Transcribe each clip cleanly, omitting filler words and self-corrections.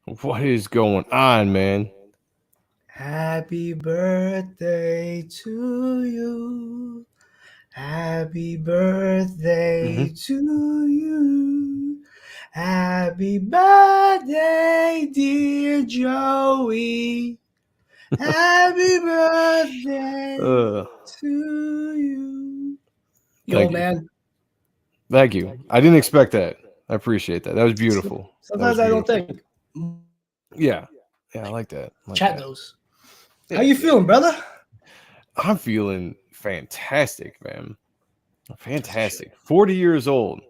What is going on, man? Happy birthday to you. Happy Hmm. birthday to you. Happy birthday, dear Joey. Happy birthday Uh, to you. You thank old you. man. Thank you. I didn't expect that. I appreciate that. That was beautiful. That was Sometimes I don't beautiful. think. Yeah. Yeah, I like that. I like Chat that. knows. How Yeah, you yeah. feeling, brother? I'm feeling fantastic, man. That's for sure. Fantastic. 40 years old.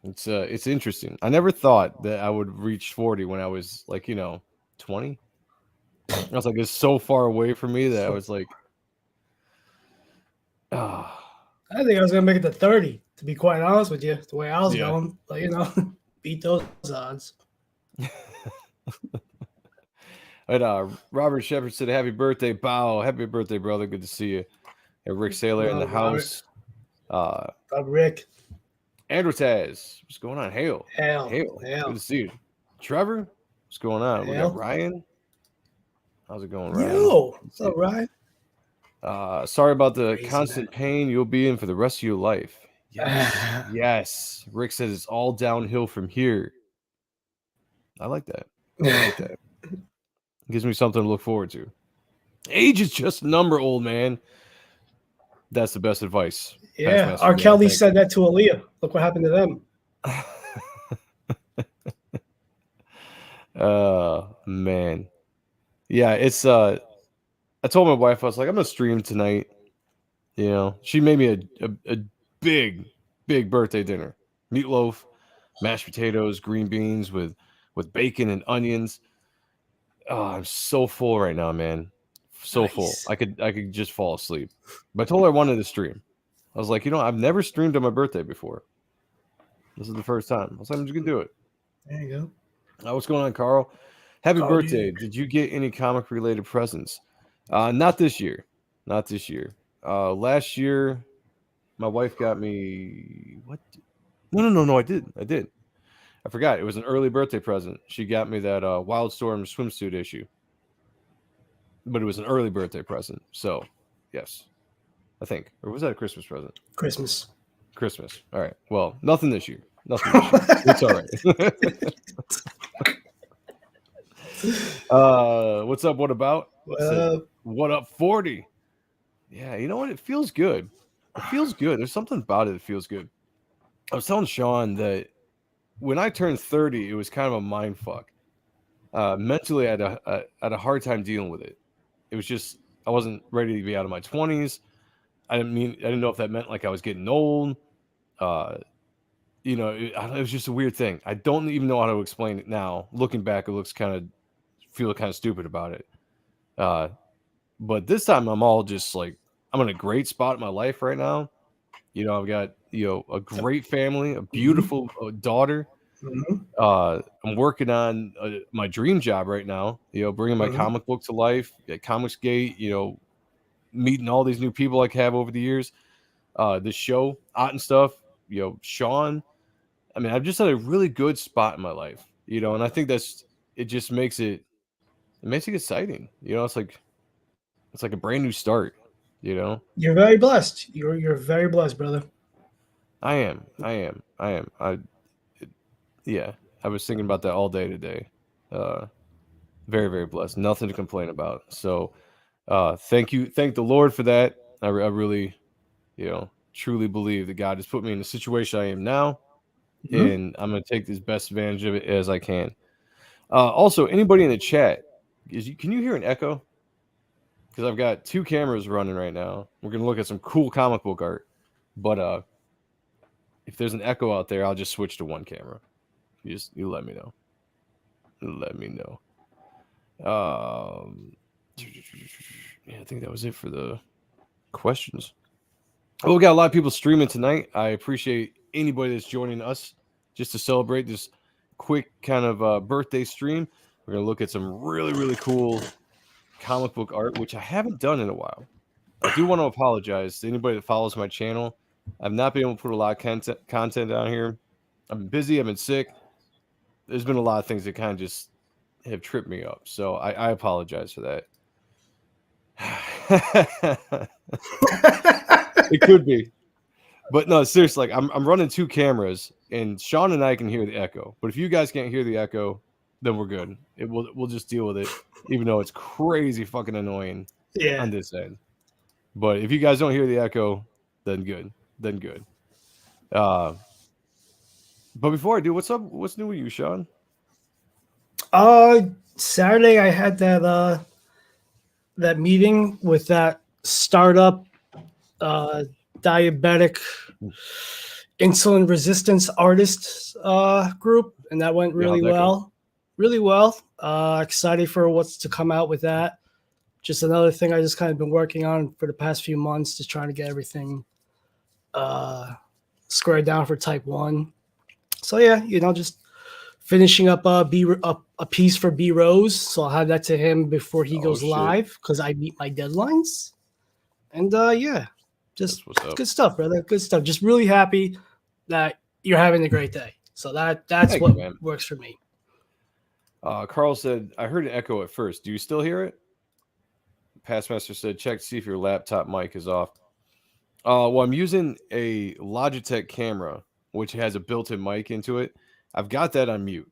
It's interesting. I never thought that I would reach 40 when I was like, 20. I was like, it's so far away from me that I was like, ah, I think I was gonna make it to 30, to be quite honest with you, the way I was yeah. going. But beat those odds. And Robert Shepard said, "Happy birthday, Bow! Happy birthday, brother! Good to see you." And Rick Saylor in the Love Robert. house. Uh, Love Rick. Andrew Taz, what's going on? Hell. Hale, good Hell. to see you. Trevor, what's going on? We got Hell. Ryan. How's it going, Ryan? Yo. Good to What's see up, you. Ryan? Sorry about the Crazy man. constant pain you'll be in for the rest of your life. Yes, yes. Rick says it's all downhill from here. I like that. I like that. Gives me something to look forward to. Age is just a number, old man. That's the best advice. Past Yeah. Master R. Dad. Kelly Thank said that to Aaliyah. Look what happened to them. you. Man. Yeah, it's I told my wife I was like, I'm gonna stream tonight. She made me a big, big birthday dinner. Meatloaf, mashed potatoes, green beans with bacon and onions. Oh, I'm so full right now, man. So full. Nice. I could just fall asleep. But I told her I wanted to stream. I was like, I've never streamed on my birthday before. This is the first time. I was like, I'm just gonna do it. There you go. What's going on, Carl? Happy Call birthday. Duke. Did you get any comic related presents? Not this year. Not this year. Last year, my wife got me what? No, no, no, no. I did. I did. I forgot. It was an early birthday present. She got me that Wildstorm swimsuit issue, but it was an early birthday present. So, yes, I think. Or was that a Christmas present? Christmas. Christmas. All right. Well, nothing this year. Nothing this year. It's all right. What's up? What about? Said, Well, what up, 40? Yeah, you know what? It feels good. It feels good. There's something about it that feels good. I was telling Sean that when I turned 30, it was kind of a mind fuck. Mentally, I had a hard time dealing with it. It was just I wasn't ready to be out of my 20s. I didn't know if that meant like I was getting old. Uh, it was just a weird thing. I don't even know how to explain it now. Looking back, it looks feel kind of stupid about it. Uh, but this time, I'm all just like I'm in a great spot in my life right now. I've got a great family, a mhm, beautiful daughter. mhm, I'm working on my dream job right now. Bringing my mhm. comic book to life at Comicsgate. Meeting all these new people I have over the years. This show, Ott and stuff. Sean. I mean, I've just had a really good spot in my life. And I think it. Just makes it exciting. It's like a brand new start. You know, You're very blessed. You're very blessed, brother. I am. I am. I am. Yeah. I was thinking about that all day today. Uh, Very, very blessed. Nothing to complain about. So, thank you, thank the Lord for that. I really, truly believe that God has put me in the situation I am now, Mhm. and I'm going to take this best advantage of it as I can. Also, anybody in the chat, can you hear an echo? Because I've got two cameras running right now. We're going to look at some cool comic book art, but if there's an echo out there, I'll just switch to one camera. You let me know. Let me know. Um, yeah, I think that was it for the questions. Oh, we got a lot of people streaming tonight. I appreciate anybody that's joining us just to celebrate this quick kind of birthday stream. We're going to look at some really, really cool comic book art, which I haven't done in a while. I do want to apologize to anybody that follows my channel. I've not been able to put a lot of content down here. I've been busy. I've been sick. there's been a lot of things that kind of just have tripped me up. So I apologize for that. It could be. But no, seriously, like I'm running 2 cameras, and Sean and I can hear the echo. But if you guys can't hear the echo, then we're good. We'll just deal with it, even though it's crazy fucking annoying Yeah. on this end. But if you guys don't hear the echo, then good. Then good. But before I do, what's up? What's new with you, Sean? Saturday I had that meeting with that startup diabetic insulin resistance artists group, and that went really well. Really well. Excited for what's to come out with that. Just another thing I just kind of been working on for the past few months, just trying to get everything squared down for type 1. So yeah, just finishing up a piece for B Rose. So I'll have that to him before he goes live, because I meet my deadlines. And yeah, just good stuff, brother. Good stuff. Just really happy that you're having a great day. So that's what works for me. Carl said, I heard an echo at first. Do you still hear it? Passmaster said, check to see if your laptop mic is off. Well, I'm using a Logitech camera, which has a built-in mic into it. I've got that on mute.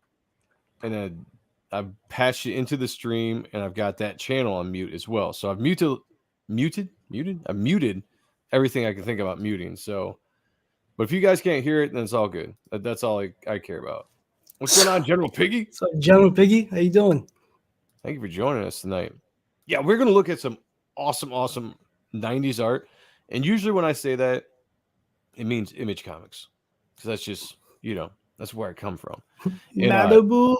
And then I've patched it into the stream, and I've got that channel on mute as well. So I've muted everything I can think about muting. So, but if you guys can't hear it, then it's all good. That's all I care about. What's going on, General Piggy? So, General Piggy, how you doing? Thank you for joining us tonight. Yeah, we're going to look at some awesome 90s art. And usually when I say that, it means Image Comics. Because that's just, that's where I come from. Malibu.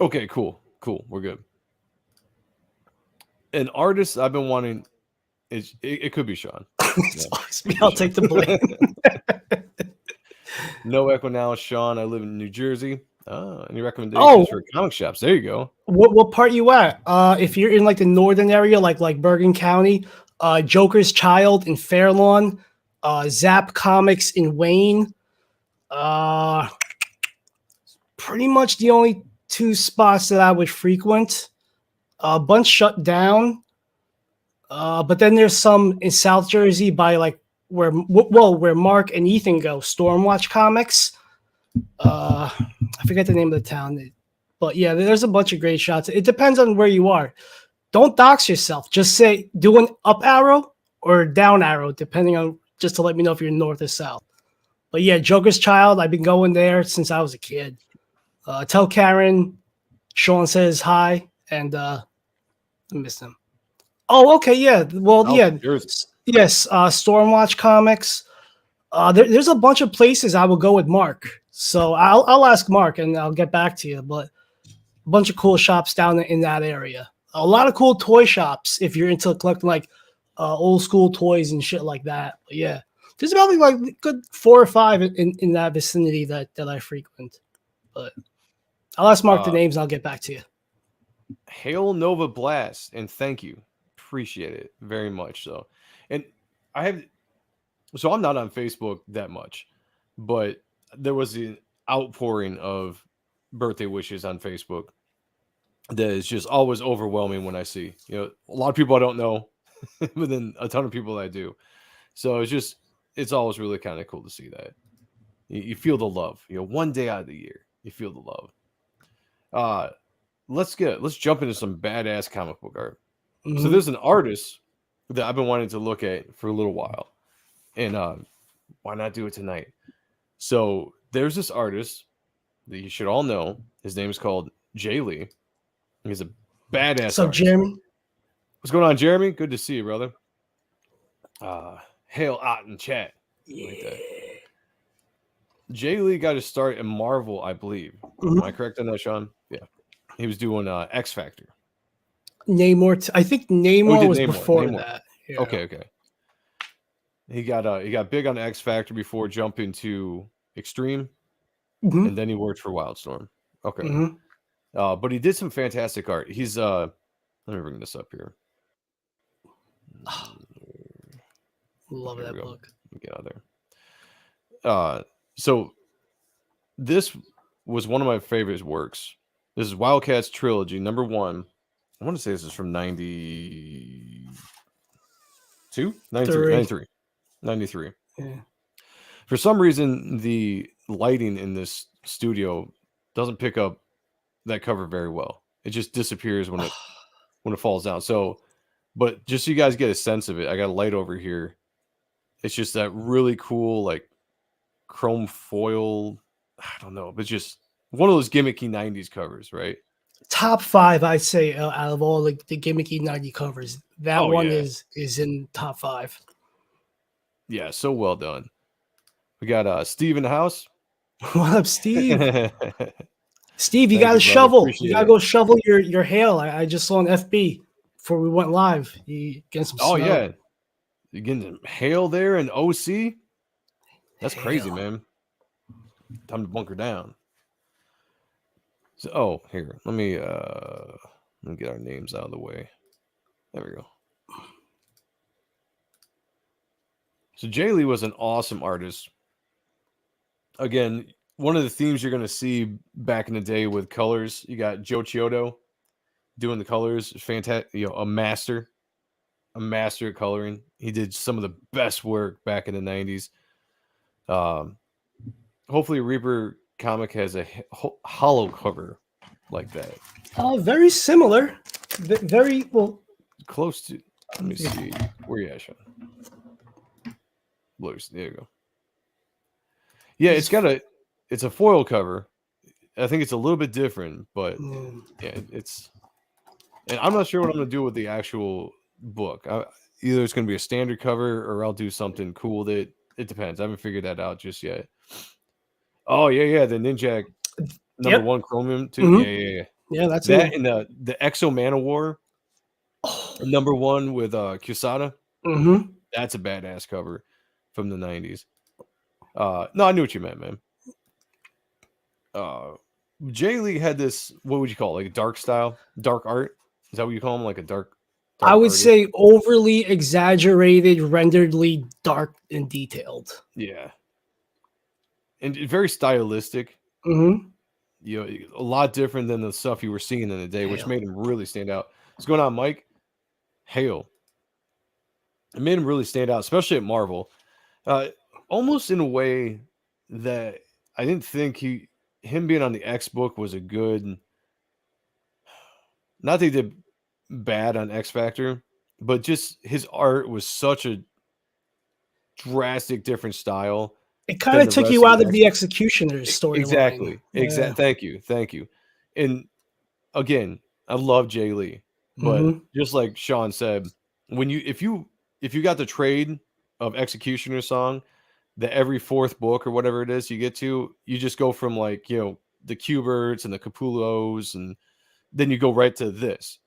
Okay, cool. We're good. An artist I've been wanting is it could be Sean. I'll take the blame. No echo now, Sean. I live in New Jersey. Any recommendations for comic shops? There you go. What part you at? If you're in like the northern area, like Bergen County, Joker's Child in Fairlawn, Zap Comics in Wayne. Pretty much the only 2 spots that I would frequent. A bunch shut down. But then there's some in South Jersey by like where Mark and Ethan go, Stormwatch Comics. I forget the name of the town, but yeah, there's a bunch of great shots. It depends on where you are. Don't dox yourself. Just say do an up arrow or down arrow, depending on, just to let me know if you're north or south. But yeah, Joker's Child, I've been going there since I was a kid. Tell Karen Sean says hi, and I miss him. Oh, okay, yeah. Well, yes. Stormwatch Comics. There's a bunch of places I will go with Mark. So I'll ask Mark and I'll get back to you. But a bunch of cool shops down in that area. A lot of cool toy shops if you're into collecting like old school toys and shit like that. But yeah, there's probably like good 4 or 5 in that vicinity that I frequent. But I'll ask Mark the names and I'll get back to you. Hail Nova Blast, and thank you. Appreciate it very much. So, and I'm not on Facebook that much, but there was an outpouring of birthday wishes on Facebook that is just always overwhelming when I see. A lot of people I don't know, but then a ton of people I do. So it's always really kind of cool to see that. You feel the love. One day out of the year, you feel the love. Let's jump into some badass comic book art. Mm-hmm. So there's an artist that I've been wanting to look at for a little while, and why not do it tonight? So there's this artist that you should all know. His name is called Jay Lee. He's a badass. So artist. Jeremy, what's going on, Jeremy? Good to see you, brother. Hail out in chat. Yeah. Like Jay Lee got his start in Marvel, I believe. Mm-hmm. Am I correct on that, Sean? Yeah. He was doing X Factor. Namor. I think Namor was before that. Yeah. Okay. He got big on X Factor before jumping to Extreme, and then he worked for Wildstorm. Okay. Mm-hmm. But he did some fantastic art. He's let me bring this up here. Love that book. Get out of So this was one of my favorite works. This is Wildcats Trilogy, number 1. I want to say this is from 92? 93. 93. 93. Yeah. For some reason, the lighting in this studio doesn't pick up that cover very well. It just disappears when it falls down. So, but just so you guys get a sense of it, I got a light over here. It's just that really cool, like chrome foil. I don't know, but just one of those gimmicky 90s covers, right? Top 5, I'd say, out of all the gimmicky 90 covers. That one is in top 5. Yeah, so well done. We got Steve in the house. What up, Steve? Steve, you got to shovel. You got to go shovel your hail. I just saw an FB before we went live. You getting some snow. Oh, yeah. You're getting some hail there in OC? That's crazy, man. Time to bunker down. So, here. Let me get our names out of the way. There we go. So Jay Lee was an awesome artist. Again, one of the themes you're going to see back in the day with colors, you got Joe Chiodo doing the colors. Fantastic, a master at coloring. He did some of the best work back in the 90s. Hopefully Reaper comic has a hollow cover like that. Very similar. Very well. Close to. Let me see. Where you at, Sean? Blues. There you go. Yeah, it's a foil cover. I think it's a little bit different, but yeah, and I'm not sure what I'm gonna do with the actual book. Either it's gonna be a standard cover or I'll do something cool with it. It depends. I haven't figured that out just yet. Oh yeah, the Ninja number 1 Chromium too. Mm-hmm. Yeah, that's that. And the Exo Man of War, number 1 with Kusada. Mm-hmm. That's a badass cover from the 90s. No, I knew what you meant, man. Jay Lee had this, what would you call it? Like a dark style, dark art? Is that what you call him? Like a dark I would say overly exaggerated, renderedly dark and detailed. Yeah. And very stylistic. Mm-hmm. A lot different than the stuff you were seeing in the day, which made him really stand out. What's going on, Mike? Hail. It made him really stand out, especially at Marvel. Almost in a way that I didn't think him being on the X book was a good. Not that he did bad on X Factor, but just his art was such a drastic different style. It kind of took you out of the Executioner's story. Exactly. Thank you. And again, I love Jay Lee, but just like Sean said, if you got the trade of Executioner song, that every 4th book or whatever it is you get to, you just go from like, the Cuberts and the Capullos, and then you go right to this.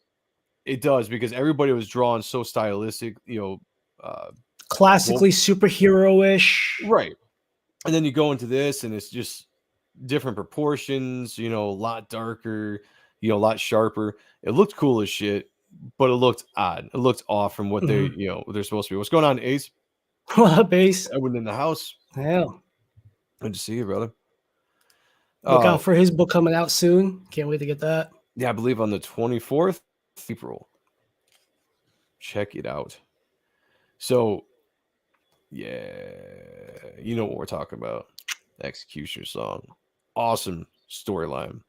It does, because everybody was drawn so stylistic, classically superhero-ish. Right. And then you go into this and it's just different proportions, a lot darker, a lot sharper. It looked cool as shit, but it looked odd. It looked off from what they're supposed to be. What's going on, Ace? What up, Ace? Edwin in the house. Hell. Good to see you, brother. Look out for his book coming out soon. Can't wait to get that. Yeah, I believe on the 24th April. Check it out. So, yeah, you know what we're talking about. Executioner song. Awesome storyline.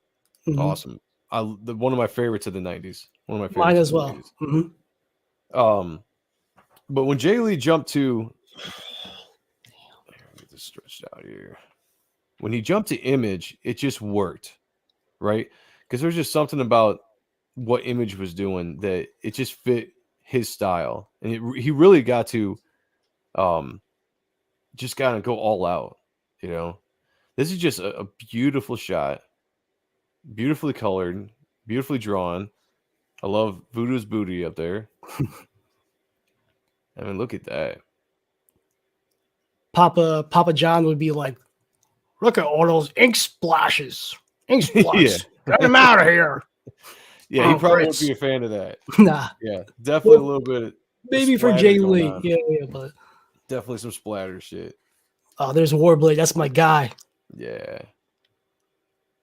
Awesome. One of my favorites of the 90s. One of my favorites. Mine as well. But when Jay Lee jumped to get this stretched out here. When he jumped to Image, it just worked, right? Because there's just something about what Image was doing that it just fit his style, and he really got to just kind of go all out. This is just a beautiful shot, beautifully colored, beautifully drawn. I love Voodoo's booty up there. I mean, look at that. Papa John would be like, look at all those ink splashes. Ink splashes. Get him out of here. Yeah, he probably won't be a fan of that. Nah. Yeah, definitely a little bit. Maybe for Jay Lee. Yeah, but definitely some splatter shit. Oh, there's Warblade. That's my guy. Yeah.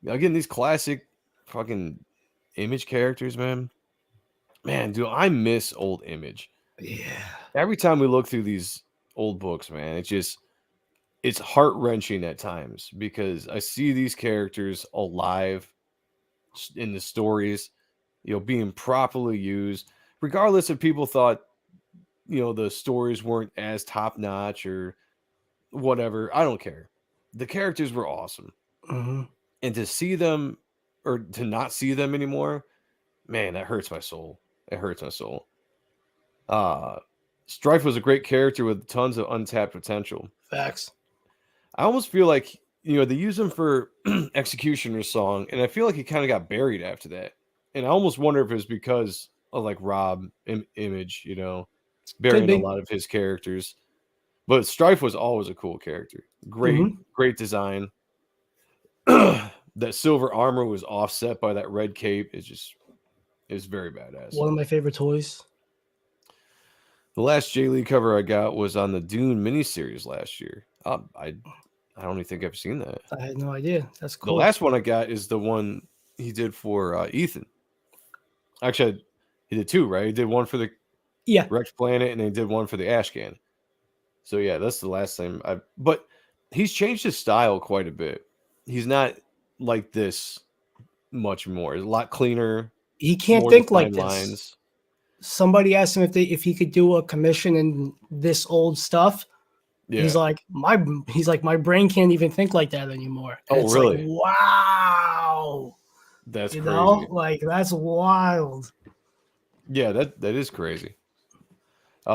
Again, these classic fucking Image characters, man. Man, dude, I miss old Image. Yeah. Every time we look through these old books, man, it's heart wrenching at times because I see these characters alive in the stories, being properly used, regardless if people thought, the stories weren't as top notch or whatever. I don't care. The characters were awesome. Hmm. And to see them or to not see them anymore, man, that hurts my soul. It hurts my soul. Uh Strife was a great character with tons of untapped potential. Facts. I almost feel like they use him for Executioner's song, and I feel like he kind of got buried after that. And I almost wonder if it's because of like Image, Could burying a be. lot of his characters. But Strife was always a cool character. Great, Hmm. great design. That silver armor was offset by that red cape. It's very badass. One of my favorite toys. The last J Lee cover I got was on the Dune miniseries last year. I don't even think I've seen that. I had no idea. That's The cool. last one I got is the one he did for Ethan. Actually, he did two, right? He did one for the Yeah. Rex Planet, and then he did one for the Ashcan. So yeah, that's the last time I. But he's changed his style quite a bit. He's not like this much more. He's a lot cleaner, He can't more think like defined this. lines. Somebody asked him if he could do a commission in this old stuff. Yeah. He's like my brain can't even think like that anymore. And Oh, it's really? like, wow. That's You crazy. know, like that's wild. Yeah, that is crazy.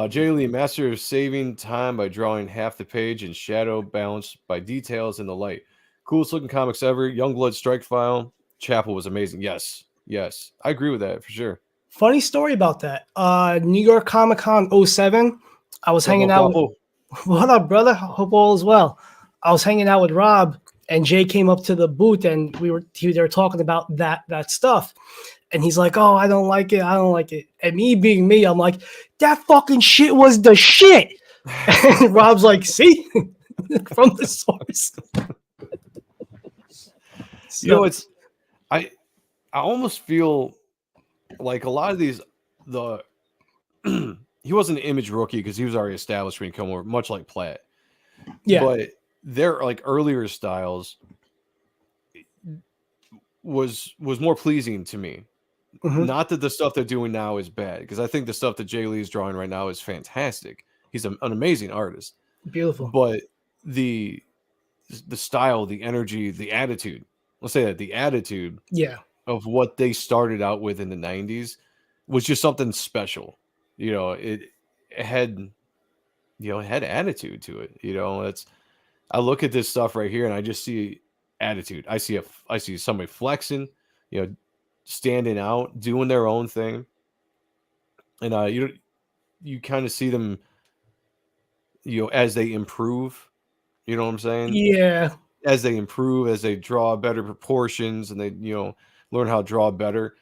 Jay Lee, master of saving time by drawing half the page and shadow balanced by details in the light. Coolest looking comics ever. Youngblood Strike File. Chapel was amazing. Yes, yes, I agree with that for sure. Funny story about that. New York Comic Con '07. I was What's up, hanging El out with Capo? what up, brother? Hope all is well. I was hanging out with Rob, and Jay came up to the booth, and they were talking about that stuff. And he's like, "Oh, I don't like it. I don't like it." And me being me, I'm like, "That fucking shit was the shit." And Rob's like, "See, from the source." So, It's I almost feel like a lot of these the he wasn't an Image rookie because he was already established when he came over, much like Platt. yeah. But their like earlier styles was more pleasing to me. Mhm. Not that the stuff they're doing now is bad, because I think the stuff that Jay Lee is drawing right now is fantastic. He's an amazing artist. Beautiful. But the style, the energy, the attitude, let's say that the attitude Yeah. of what they started out with in the 90s was just something special. It had it had attitude to it. It's I look at this stuff right here and I just see attitude. I see somebody flexing, standing out, doing their own thing. And you kind of see them, as they improve, you know what I'm saying? Yeah. As they improve, as they draw better proportions and they, learn how to draw better,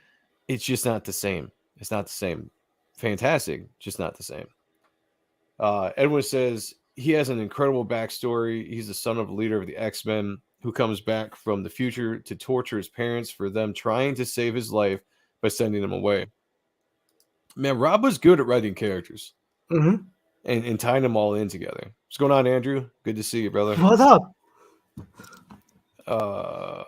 it's just not the same. It's not the same. Fantastic, just not the same. Edwin says he has an incredible backstory. He's the son of a leader of the X-Men who comes back from the future to torture his parents for them trying to save his life by sending him away. Man, Rob was good at writing characters Hmm. and tying them all in together. What's going on, Andrew? Good to see you, brother. What up? Uh,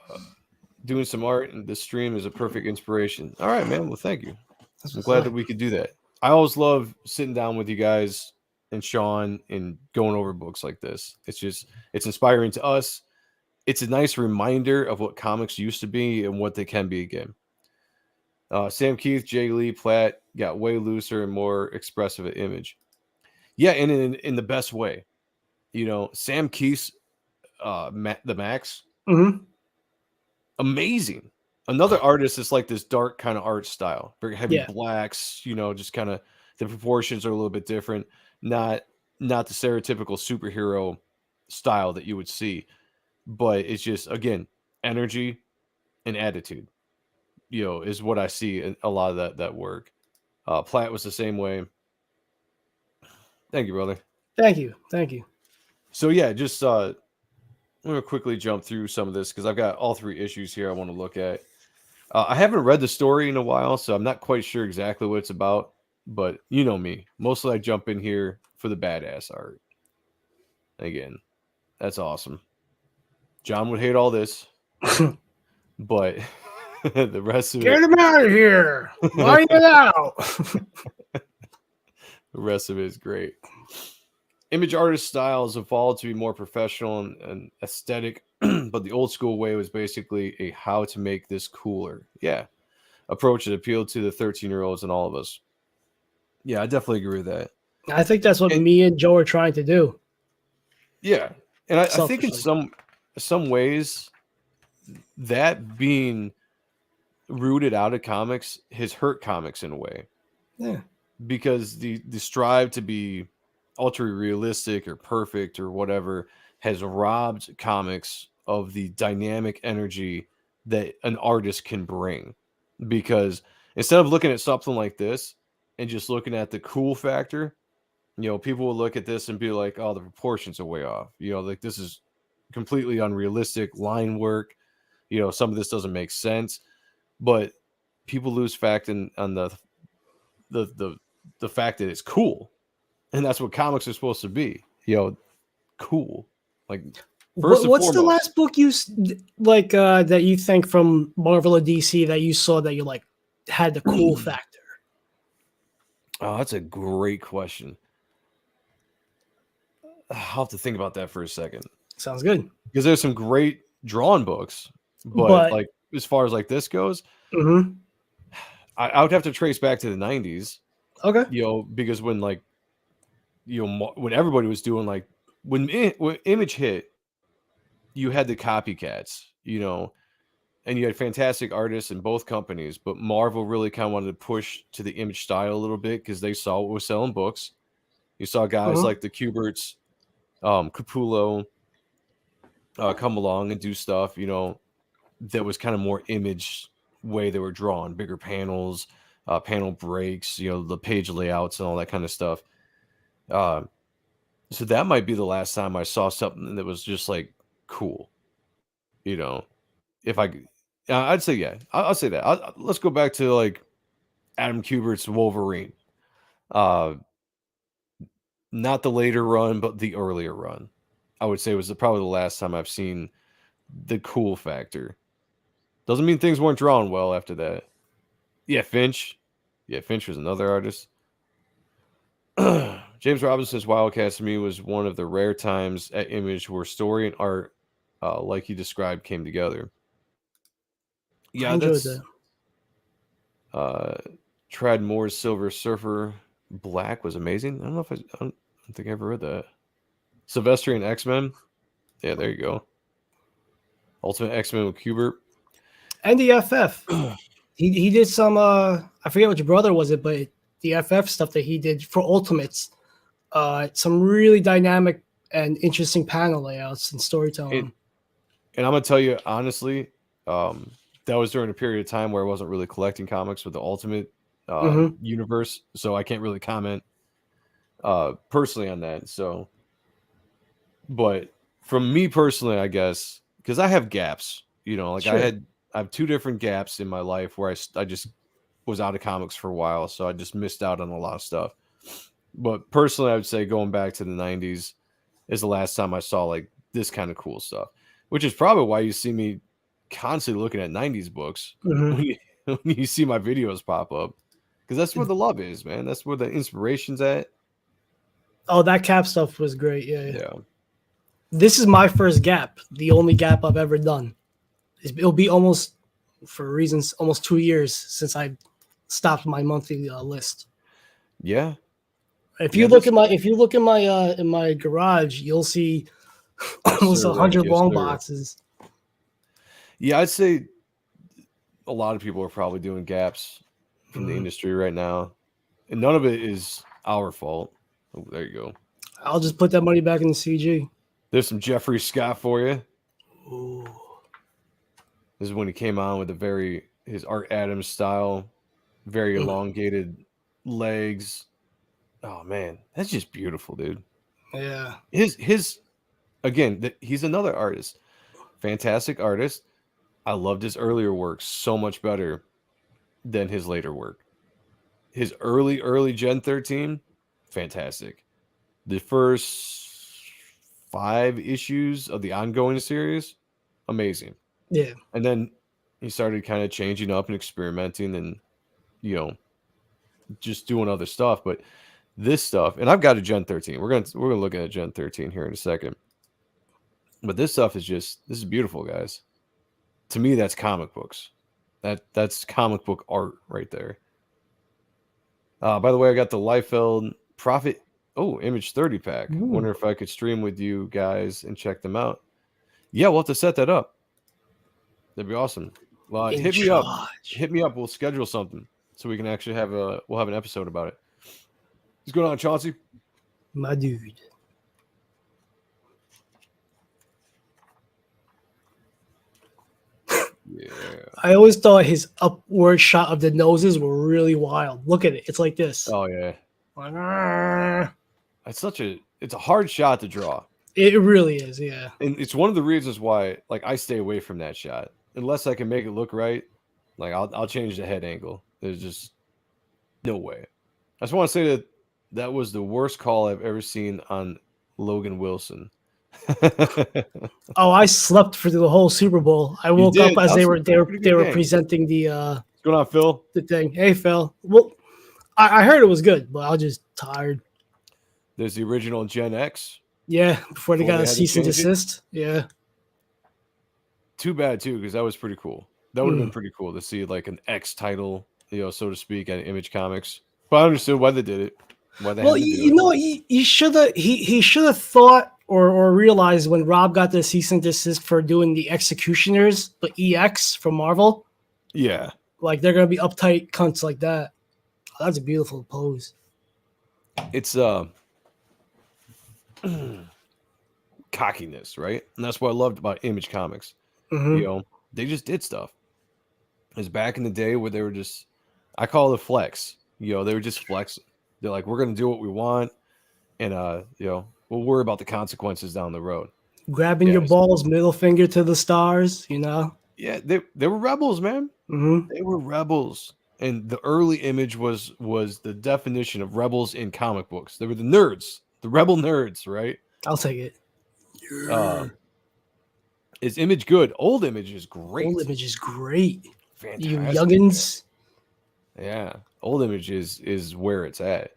Doing some art and this stream is a perfect inspiration. All right, man. Well, thank you. That's I'm what's glad up. that we could do that. I always love sitting down with you guys and Sean and going over books like this. It's inspiring to us. It's a nice reminder of what comics used to be and what they can be again. Sam Keith, Jay Lee, Platt got way looser and more expressive at Image. Yeah, and in the best way. Sam Keith's the Max, Hmm. amazing. Another artist is like this dark kind of art style, very heavy Yeah. blacks. Just kind of the proportions are a little bit different. Not the stereotypical superhero style that you would see, but it's just again energy and attitude. Is what I see in a lot of that work. Platt was the same way. Thank you, brother. Thank you. Thank you. So yeah, just I'm gonna quickly jump through some of this because I've got all 3 issues here I want to look at. I haven't read the story in a while, so I'm not quite sure exactly what it's about. But you know me, mostly I jump in here for the badass art. Again, that's awesome. John would hate all this, but the rest of Get it, him out of here! Line it out. the rest of it is great. Image artist styles evolved to be more professional and aesthetic, but the old school way was basically a how to make this cooler. Yeah, approach that appealed to the 13-year-olds and all of us. Yeah, I definitely agree with that. I think that's what And me and Joe are trying to do. yeah, and I think in Selfishly. some ways that being rooted out of comics has hurt comics in a way Yeah. because the strive to be ultra realistic or perfect or whatever has robbed comics of the dynamic energy that an artist can bring. Because instead of looking at something like this and just looking at the cool factor, people will look at this and be like, oh, the proportions are way off. Like this is completely unrealistic line work. Some of this doesn't make sense. But people lose fact on the the fact that it's cool. And that's what comics are supposed to be. Cool. Like first and What's the foremost. last book you like that you think from Marvel or DC that you saw that you like had the cool factor? Oh, that's a great question. I'll have to think about that for a second. Sounds good. Because there's some great drawn books, but But like as far as like this goes, mhm. I would have to trace back to the 90s, Okay. because when like when everybody was doing like when Image hit, you had the copycats, and you had fantastic artists in both companies, but Marvel really kind of wanted to push to the Image style a little bit because they saw what was selling books. You saw guys Mhm. like the Kuberts, Capullo, come along and do stuff, that was kind of more Image way they were drawn, bigger panels, panel breaks, the page layouts and all that kind of stuff. Uh, so that might be the last time I saw something that was just like cool, you know. If I, I'd say yeah, I'll say that. Let's go back to like Adam Kubert's Wolverine. Uh, Not the later run, but the earlier run. I would say was probably the last time I've seen the cool factor. Doesn't mean things weren't drawn well after that. Yeah, Finch. Yeah, Finch was another artist. James Robinson's Wildcats to me was one of the rare times at Image where story and art, like you described, came together. I Yeah, enjoyed that's that. uh, Trad Moore's Silver Surfer Black was amazing. I don't know if I don't think I ever read that. Sylvestrian X-Men. Yeah, there you go. Ultimate X-Men with Kubert. And the FF. He did some I forget which brother was it, but the FF stuff that he did for Ultimates. Some really dynamic and interesting panel layouts and storytelling. And I'm gonna tell you honestly, that was during a period of time where I wasn't really collecting comics with the Ultimate Mhm. universe, so I can't really comment personally on that. So, but from me personally, I guess because I have gaps, like Sure. I have 2 different gaps in my life where I just was out of comics for a while, so I just missed out on a lot of stuff. But personally, I would say going back to the 90s is the last time I saw like this kind of cool stuff, which is probably why you see me constantly looking at 90s books Mhm. when when you see my videos pop up, because that's where the love is, man. That's where the inspiration's at. Oh, that Cap stuff was great. Yeah, yeah. Yeah. This is my first Gap, the only Gap I've ever done. It'll be almost, for reasons, almost 2 years since I stopped my monthly list. Yeah. If you Yeah. look This, in my garage, you'll see yes, almost sir. 100 Yes, long sir. boxes. Yeah. I'd say a lot of people are probably doing gaps from the Mhm. industry right now, and none of it is our fault. Oh, there you go. I'll just put that money back in the CG. There's some Jeffrey Scott for you. Ooh. This is when he came on with his Art Adams style, very elongated legs. Oh man, that's just beautiful, dude. Yeah. His again, he's another artist, fantastic artist. I loved his earlier work so much better than his later work. His early Gen 13, fantastic. The first 5 issues of the ongoing series, amazing. Yeah. And then he started kind of changing up and experimenting and, you know, just doing other stuff. But this stuff, and I've got a Gen 13. We're gonna look at a Gen 13 here in a second. But this stuff is this is beautiful, guys. To me, that's comic books. That's comic book art right there. By the way, I got the Liefeld Profit Image 30 pack. Ooh. Wonder if I could stream with you guys and check them out. Yeah, we'll have to set that up. That'd be awesome. Well, hit me up. Hit me up. We'll schedule something so we can actually have an episode about it. What's going on, Chauncey? My dude. Yeah. I always thought his upward shot of the noses were really wild. Look at it. It's like this. Oh yeah. Like, It's a hard shot to draw. it really is, yeah. And it's one of the reasons why like I stay away from that shot. Unless I can make it look right. Like I'll change the head angle. There's just no way. I just want to say that was the worst call I've ever seen on Logan Wilson. Oh, I slept for the whole Super Bowl. I woke up as they were presenting What's going on, Phil? the thing. Hey, Phil. Well, I heard it was good, but I was just tired. There's the original Gen X. Yeah, before they got a had to cease and change it? desist. Yeah. Too bad too, because that was pretty cool. That would have been pretty cool to see like an X title, so to speak, at Image Comics. But I understood why they did it. Why they Well, had to do you it. know, he should have thought or realized when Rob got the cease and desist for doing the Executioners, the EX from Marvel. Yeah. Like they're gonna be uptight cunts like that. Oh, that's a beautiful pose. It's cockiness, right? And that's what I loved about Image Comics. Mhm. They just did stuff. It was back in the day where they were just, I call it a flex. They were just flexing. They're like, we're gonna do what we want, and we'll worry about the consequences down the road. Grabbing your balls, middle finger to the stars, Yeah, they were rebels, man. Mhm. They were rebels, and the early Image was the definition of rebels in comic books. They were the nerds, the rebel nerds, right? I'll take it. Is Image good? Old Image is great. Old Image is great. Fantastic. You youngins. Yeah, Old Image is where it's at.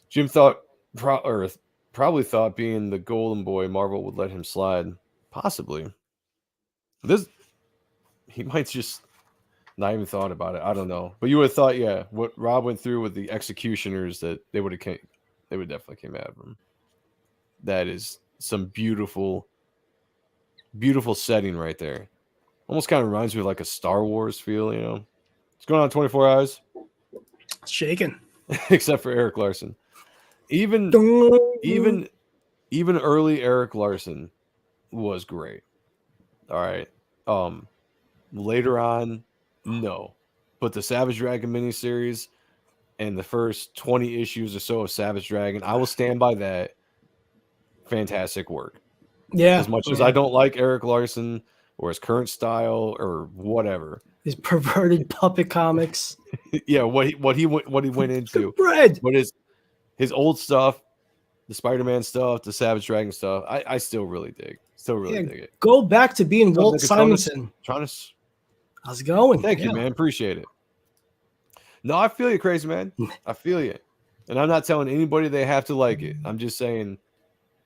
Jim thought, probably thought, being the golden boy, Marvel would let him slide. Possibly. He might just not even thought about it. I don't know, but you would have thought, yeah, what Rob went through with the Executioners, that they would definitely came out of him. That is some beautiful, beautiful setting right there. Almost kind of reminds me of like a Star Wars feel, What's going on 24 Hours? Shaking. Except for Eric Larson. Even early Eric Larson was great. All right. Later on, no. But the Savage Dragon miniseries and the first 20 issues or so of Savage Dragon, I will stand by that. Fantastic work. Yeah. As much as I don't like Eric Larson or his current style or whatever. His perverted puppet comics. Yeah, what he went into. Bread. But his old stuff, the Spider-Man stuff, the Savage Dragon stuff, I still really dig. Dig it. Go back to being Walt Simonson. Tronus. How's it going? Thank you, man. Appreciate it. No, I feel you, crazy man. I feel you. And I'm not telling anybody they have to like it. I'm just saying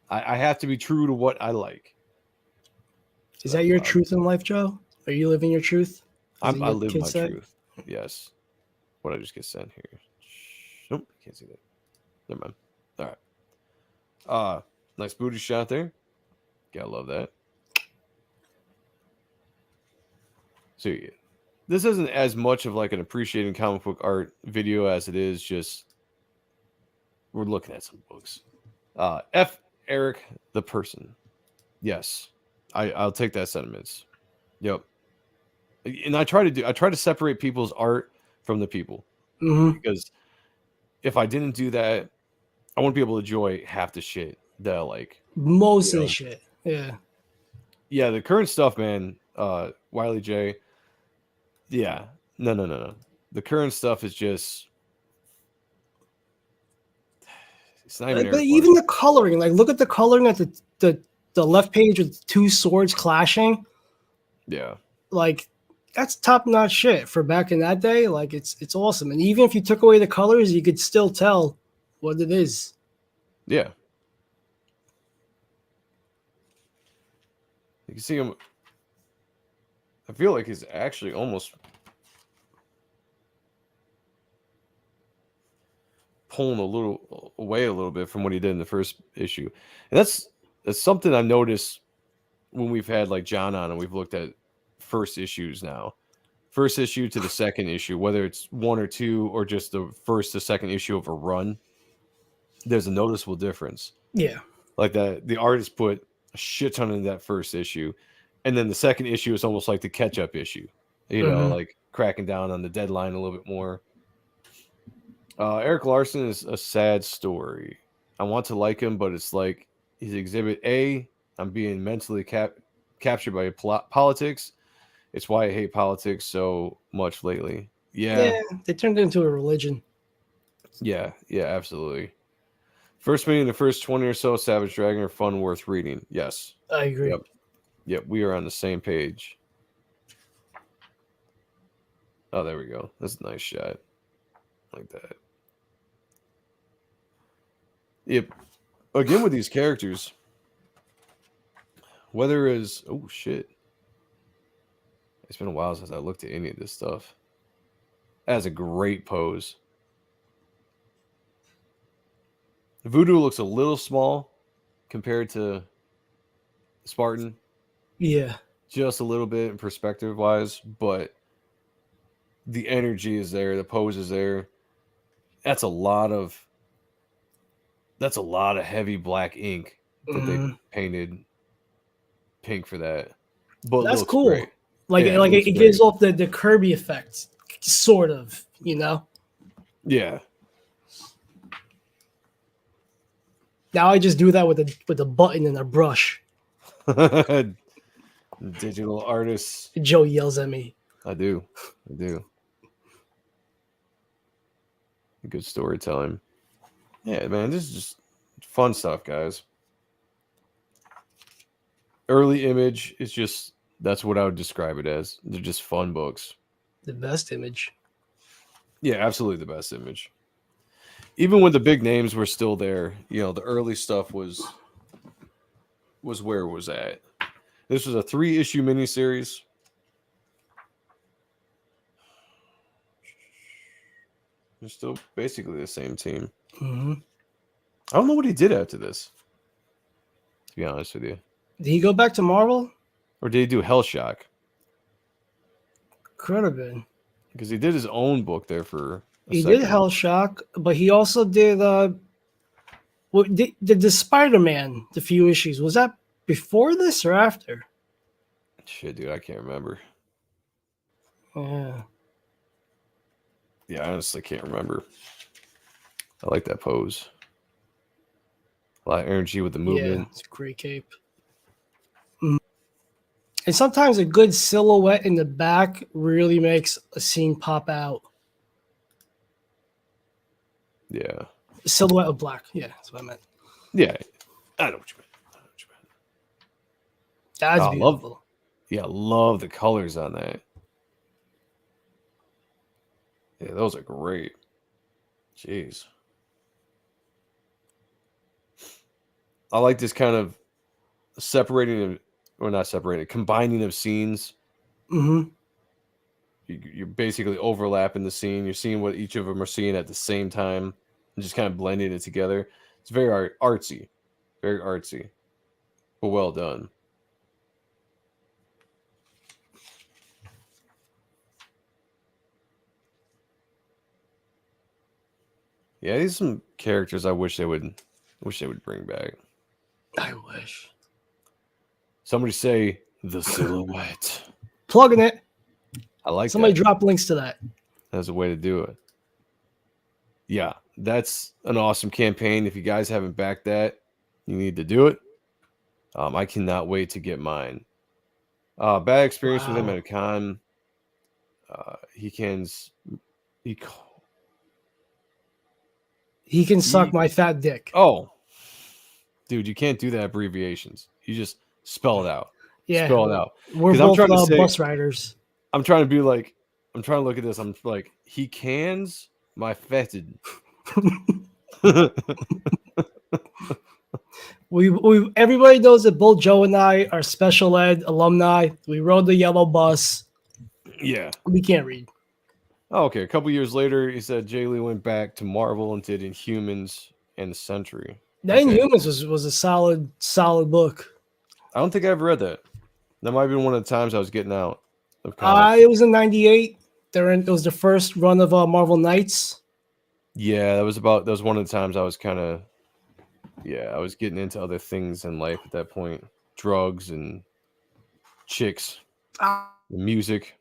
I have to be true to what I like. Is that your truth in life, Joe? Are you living your truth? I live my truth. Yes. What I just get sent here. Nope, can't see that. Never mind. All right. Nice booty shot there. Gotta love that. So yeah, this isn't as much of like an appreciating comic book art video as it is just we're looking at some books. F. Eric the person. Yes, I'll take that sentiments. Yep. And I try to separate people's art from the people, because if I didn't do that, I wouldn't be able to enjoy half the shit that I like. Most of the shit. Yeah. Yeah, the current stuff, man. Wiley J. Yeah, no. The current stuff is just. It's not even But Eric even Larson. the coloring, like look at the coloring at the left page with two swords clashing. Yeah. Like that's top notch shit for back in that day. Like it's awesome. And even if you took away the colors, you could still tell what it is. Yeah. You can see him. I feel like he's actually almost pulling a little bit from what he did in the first issue. And that's something I noticed when we've had like John on and we've looked at first issues now. First issue to the second issue, whether it's one or two or just the first to second issue of a run, there's a noticeable difference. Yeah. Like the artist put a shit ton in that first issue, and then the second issue is almost like the catch-up issue. You know, like cracking down on the deadline a little bit more. Eric Larson is a sad story. I want to like him, but it's like he's Exhibit A. I'm being mentally captured by politics. It's why I hate politics so much lately. Yeah, they turned it into a religion. Yeah, absolutely. First meeting, the first 20 or so Savage Dragon are fun, worth reading. Yes. I agree. Yep, we are on the same page. Oh, there we go. That's a nice shot. Like that. Yep. Again, with these characters, whether it's... Oh, shit. It's been a while since I looked at any of this stuff. That has a great pose. Voodoo looks a little small compared to Spartan. Yeah. Just a little bit in perspective wise, but the energy is there, the pose is there. That's a lot of heavy black ink that they painted pink for that. But that's looks cool. Great. Like Yeah, it gives off the Kirby effect, sort of, you know? Yeah. Now I just do that with a button and a brush. Digital artists. Joe yells at me. I do. Good storytelling. Yeah, man, this is just fun stuff, guys. Early Image is just, that's what I would describe it as. They're just fun books. The best Image. Yeah, absolutely the best Image. Even when the big names were still there, you know, the early stuff was where it was at. This was a 3-issue miniseries. They're still basically the same team. I don't know what he did after this, to be honest with you. Did he go back to Marvel? Or did he do Hellshock? Could have been. Because he did his own book there for He did Hellshock, but he also did the Spider-Man, the few issues. Was that before this or after? Shit, dude, I can't remember. Yeah. Yeah, I honestly can't remember. I like that pose. A lot of energy with the movement. Yeah, it's a great cape. And sometimes a good silhouette in the back really makes a scene pop out. Yeah. Silhouette of black. Yeah, that's what I meant. Yeah, I know what you meant. That's beautiful. I love the colors on that. Yeah, those are great. Jeez. I like this kind of combining of scenes. You're basically overlapping the scene. You're seeing what each of them are seeing at the same time and just kind of blending it together. It's very artsy, but well done. Yeah, these are some characters I wish they would bring back. I wish. Somebody say the silhouette. Plugging it. I like Somebody that. drop links to that. That's a way to do it. Yeah, that's an awesome campaign. If you guys haven't backed that, you need to do it. I cannot wait to get mine. Bad experience with him Wow. at a con. He can he He can suck he my fat dick. oh, dude, you can't do that abbreviations. You just spell it out. Yeah, Spell it out. we're Because I'm both trying to say, bus riders. I'm trying to be like, I'm trying to look at this. I'm like, he cans my fetid. We everybody knows that both Joe and I are special ed alumni. We rode the yellow bus. Yeah. We can't read. Oh, okay. A couple years later, he said Jay Lee went back to Marvel and did Inhumans and the Century. That Okay. Inhumans was a solid book. I don't think I ever read that. That might have been one of the times I was getting out of comics. It was in '98. It was the first run of Marvel Knights. Yeah, that was one of the times I was kind of, I was getting into other things in life at that point. Drugs and chicks, music.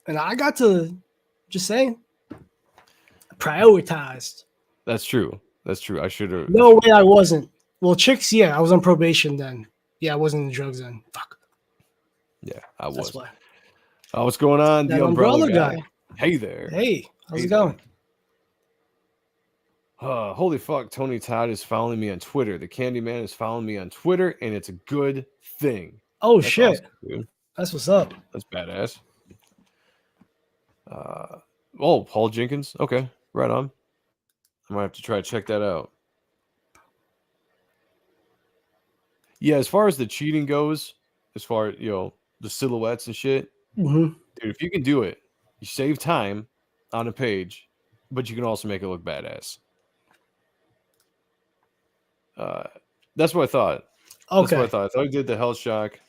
And I got to, just saying, prioritized. That's true. That's true. I should have. No way I wasn't. Well, chicks, yeah, I was on probation then. Yeah, I wasn't in drugs then. Fuck. Yeah, I was. That's why. What's going on? That The umbrella guy. guy. Hey there. Hey, how's it going? Holy fuck, Tony Todd is following me on Twitter. The Candyman is following me on Twitter, and it's a good thing. Oh, That's shit. awesome, dude. That's what's up. That's badass. Paul Jenkins. Okay, right on. I might have to try to check that out. Yeah, as far as the cheating goes, as far as, the silhouettes and shit, Mm-hmm. dude, if you can do it, you save time on a page, but you can also make it look badass. That's what I thought. Okay. That's what I thought. I thought he did the Hell Shock,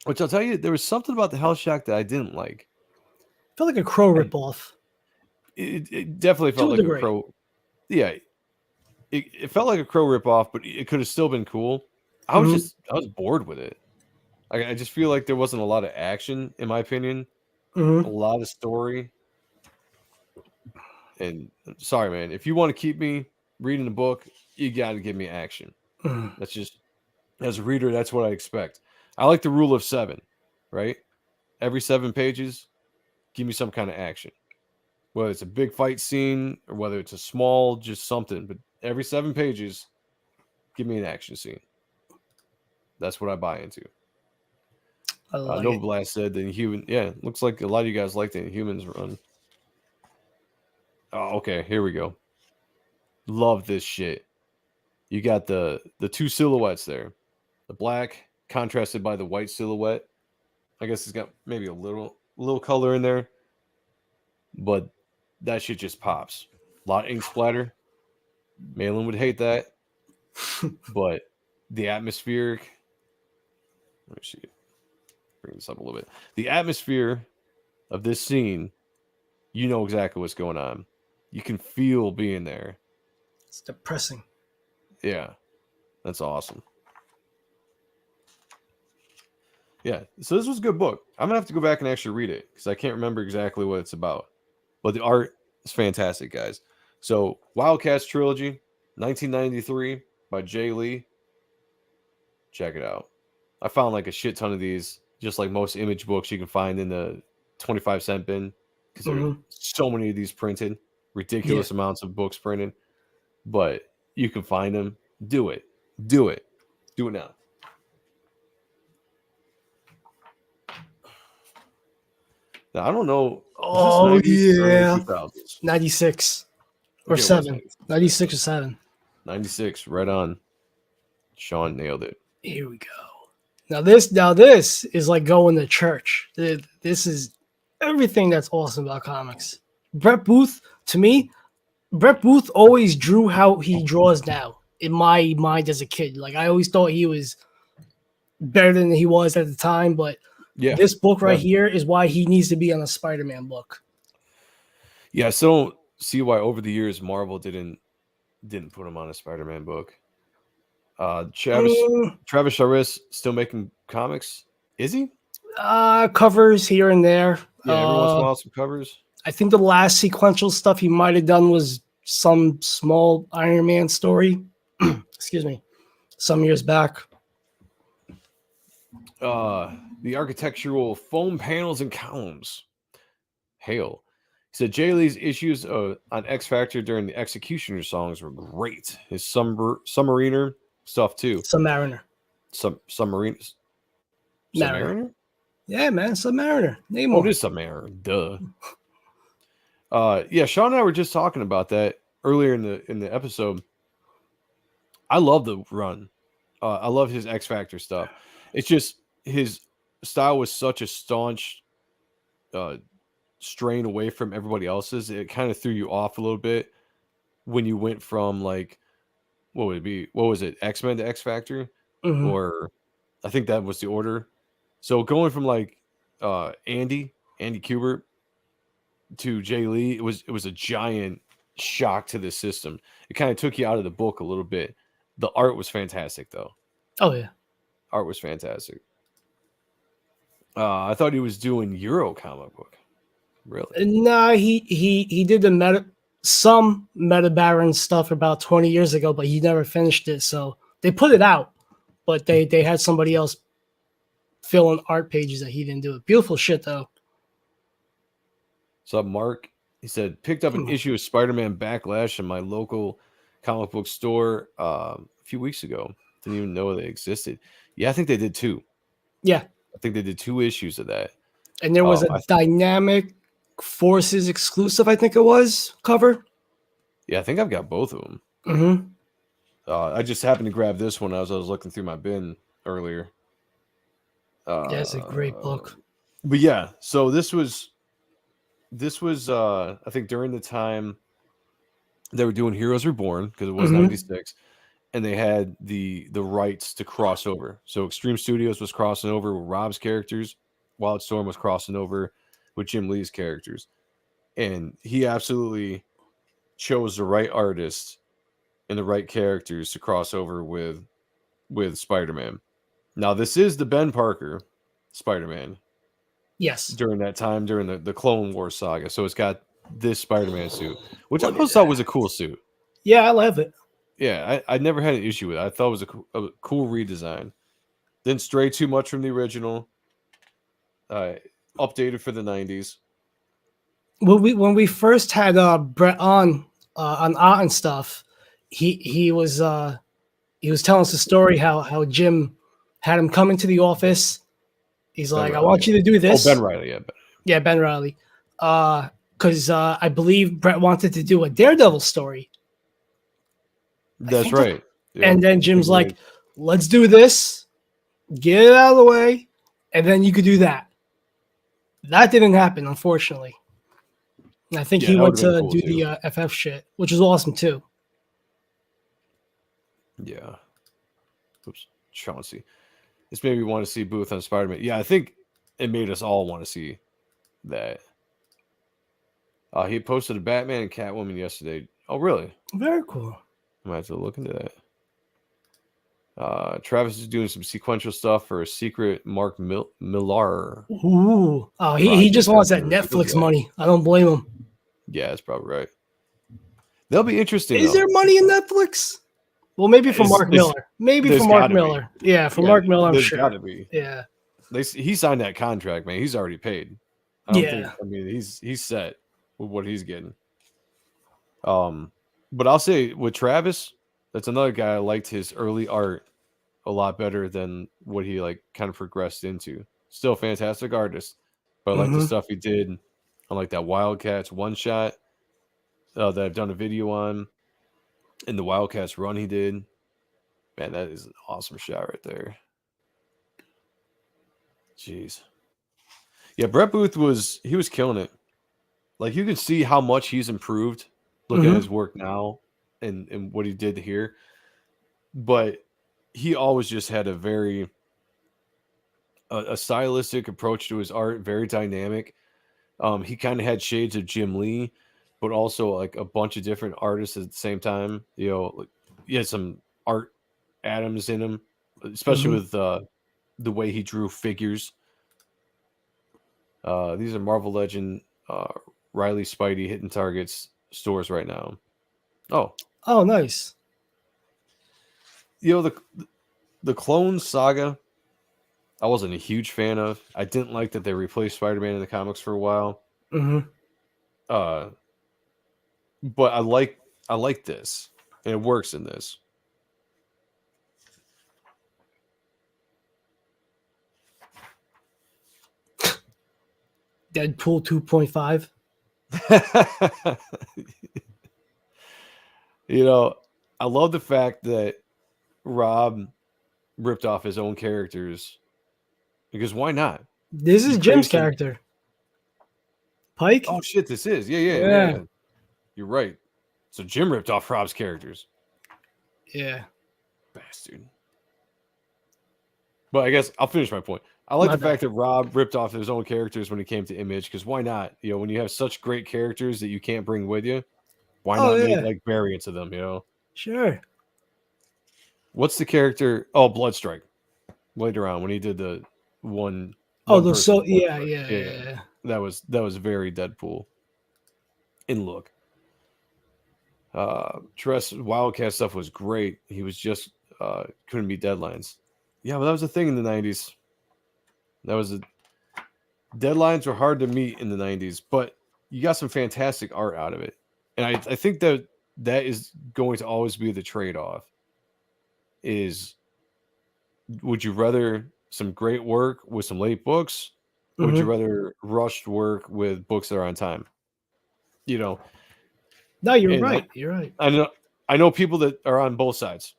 which I'll tell you, there was something about the Hell Shock that I didn't like. Felt like a Crow ripoff. It definitely felt like a Crow. Yeah, it felt like a Crow ripoff, but it could have still been cool. I was bored with it. I just feel like there wasn't a lot of action, in my opinion. Mm-hmm. A lot of story. And sorry, man, if you want to keep me reading the book, you got to give me action. Mm-hmm. That's just, as a reader, that's what I expect. I like the rule of 7, right? Every 7 pages, give me some kind of action. Whether it's a big fight scene or whether it's a small, just something. But every 7 pages, give me an action scene. That's what I buy into. Nova Blast said the Inhuman. Yeah, looks like a lot of you guys like the Inhumans run. Oh, okay. Here we go. Love this shit. You got the 2 silhouettes there. The black contrasted by the white silhouette. I guess it's got maybe a little color in there. But that shit just pops. A lot of ink splatter. Malin would hate that. But the atmospheric. Let me see. Bring this up a little bit. The atmosphere of this scene, you know exactly what's going on. You can feel being there. It's depressing. Yeah. That's awesome. Yeah. So this was a good book. I'm going to have to go back and actually read it because I can't remember exactly what it's about. But the art is fantastic, guys. So Wildcats Trilogy, 1993 by Jay Lee. Check it out. I found like a shit ton of these, just like most image books you can find in the 25-cent bin because there's so many of these printed, ridiculous amounts of books printed. But you can find them. Do it. Do it. Do it now. Now, I don't know. Oh, yeah. 2000s? 96 or 7. 96 or 7. 96. Right on. Sean nailed it. Here we go. Now this is like going to church. This is everything that's awesome about comics. Brett Booth, to me, Brett Booth always drew how he draws now in my mind as a kid. Like I always thought he was better than he was at the time, but this book right here is why he needs to be on a Spider-Man book. Yeah, so see why over the years Marvel didn't put him on a Spider-Man book. Travis Charest still making comics? Is he? Covers here and there. Yeah, every once in a while some covers. I think the last sequential stuff he might have done was some small Iron Man story. Excuse me. some years back. The architectural foam panels and columns. Hail. He said Jay Lee's issues on X Factor during the Executioner songs were great. His Submariner stuff too. Submariner. Submariner. Mariner. Submariner? Yeah, man, Submariner. Name Oh, more. it is Submariner. Duh. Yeah, Sean and I were just talking about that earlier in the episode. I love the run. I love his X Factor stuff. It's just his style was such a staunch strain away from everybody else's. It kind of threw you off a little bit when you went from like what would it be? What was it? X-Men to X Factor? Mhm. Or I think that was the order. So going from like Andy Kubert to Jay Lee, it was a giant shock to the system. It kind of took you out of the book a little bit. The art was fantastic though. Oh yeah. Art was fantastic. I thought he was doing Euro comic book. Really? Nah, he did some Meta Baron stuff about 20 years ago, but he never finished it. So they put it out, but they had somebody else fill in art pages that he didn't do it. Beautiful shit though. What's up, Mark? He said, picked up an issue of Spider-Man Backlash in my local comic book store a few weeks ago. Didn't even know they existed. Yeah, I think they did too. Yeah. I think they did 2 issues of that. And there was a Dynamic Forces exclusive, I think it was, cover. Yeah, I think I've got both of them. Mm-hmm. I just happened to grab this one as I was looking through my bin earlier. Yeah, it's a great book. But yeah, so this was I think during the time they were doing Heroes Reborn, because it was 96, and they had the rights to cross over. So Extreme Studios was crossing over with Rob's characters, Wildstorm was crossing over with Jim Lee's characters, and he absolutely chose the right artist and the right characters to cross over with Spider-Man. Now this is the Ben Parker Spider-Man. Yes. During that time, during the Clone Wars saga. So it's got this Spider-Man suit, which I always thought was a cool suit. Yeah, I love it. Yeah, I never had an issue with it. I thought it was a cool redesign. Didn't stray too much from the original. Updated for the 90s. When we first had Brett on Art and stuff, he was telling us the story how Jim had him come into the office. He's like, I want you to do this. Oh, Ben Reilly, yeah. Yeah, Ben Reilly. Because I believe Brett wanted to do a Daredevil story. That's right. Yeah. And then Jim's like, let's do this. Get it out of the way. And then you could do that. That didn't happen, unfortunately. And I think he went to do the FF shit, which is awesome, too. Yeah. Oops. Chauncey. This made me want to see Booth on Spider-Man. Yeah, I think it made us all want to see that. He posted a Batman and Catwoman yesterday. Oh, really? Very cool. I might have to look into that. Travis is doing some sequential stuff for a secret Mark Millar. Ooh. Oh, he just wants that Netflix money. I don't blame him. Yeah, that's probably right. That'll be interesting. Is there money in Netflix? Well, maybe for Mark Miller. Maybe for Mark Miller. Yeah, for Mark Miller, I'm sure. Gotta be. Yeah. He signed that contract, man. He's already paid. I mean, he's set with what he's getting. But I'll say with Travis, that's another guy I liked his early art a lot better than what he like kind of progressed into. Still a fantastic artist, but I like the stuff he did on like that Wildcats one shot that I've done a video on. In the Wildcats run he did. Man, that is an awesome shot right there. Jeez. Yeah, Brett Booth was killing it. Like you can see how much he's improved looking at his work now and what he did here. But he always just had a very a stylistic approach to his art, very dynamic. He kind of had shades of Jim Lee, but also like a bunch of different artists at the same time. You know, like, he had some Art Adams in him, especially with the way he drew figures. These are Marvel Legend Riley Spidey hitting targets stores right now. Oh, nice. the Clone Saga, I wasn't a huge fan of. I didn't like that they replaced Spider-Man in the comics for a while. Mm-hmm. Uh, but I like this, and it works in this. Deadpool 2.5. I love the fact that Rob ripped off his own characters because why not? This You is created Jim's some. character. Pike? Oh shit! This is yeah. Yeah. You're right. So Jim ripped off Rob's characters, Yeah. bastard. But I guess I'll finish my point. I like My the bad. fact that Rob ripped off his own characters when he came to Image because why not? When you have such great characters that you can't bring with you, why Oh not make yeah. like variants of them? Sure. What's the character? Oh, Bloodstrike. Later on when he did the one. Oh, One those so person yeah, Bloodstrike. yeah, Yeah. yeah. That was very Deadpool in look. Tress Wildcat stuff was great. He was just couldn't meet deadlines. Yeah, but that was a thing in the 90s. Deadlines were hard to meet in the 90s, but you got some fantastic art out of it. And I think that is going to always be the trade-off. Is would you rather some great work with some late books? Or would you Mm-hmm. rather rushed work with books that are on time? You know, No, you're and right. You're right. I know people that are on both sides.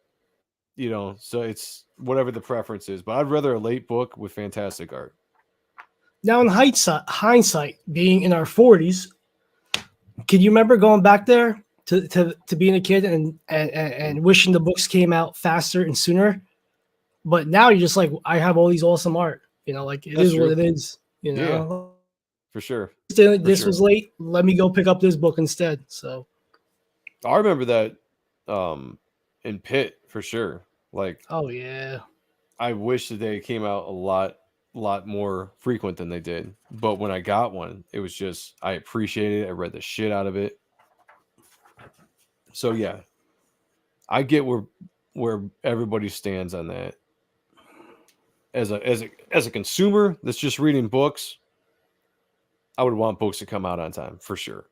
So it's whatever the preference is, but I'd rather a late book with fantastic art. Now, in hindsight, being in our 40s, can you remember going back there to being a kid and wishing the books came out faster and sooner? But now you're just like, I have all these awesome art. Like it That's is what true. it is. Yeah, for sure. This Sure. was late. Let me go pick up this book instead. So, I remember that in Pitt for sure. Like oh yeah. I wish that they came out a lot more frequent than they did. But when I got one, it was just I appreciated it. I read the shit out of it. So yeah, I get where everybody stands on that. As a consumer that's just reading books, I would want books to come out on time for sure.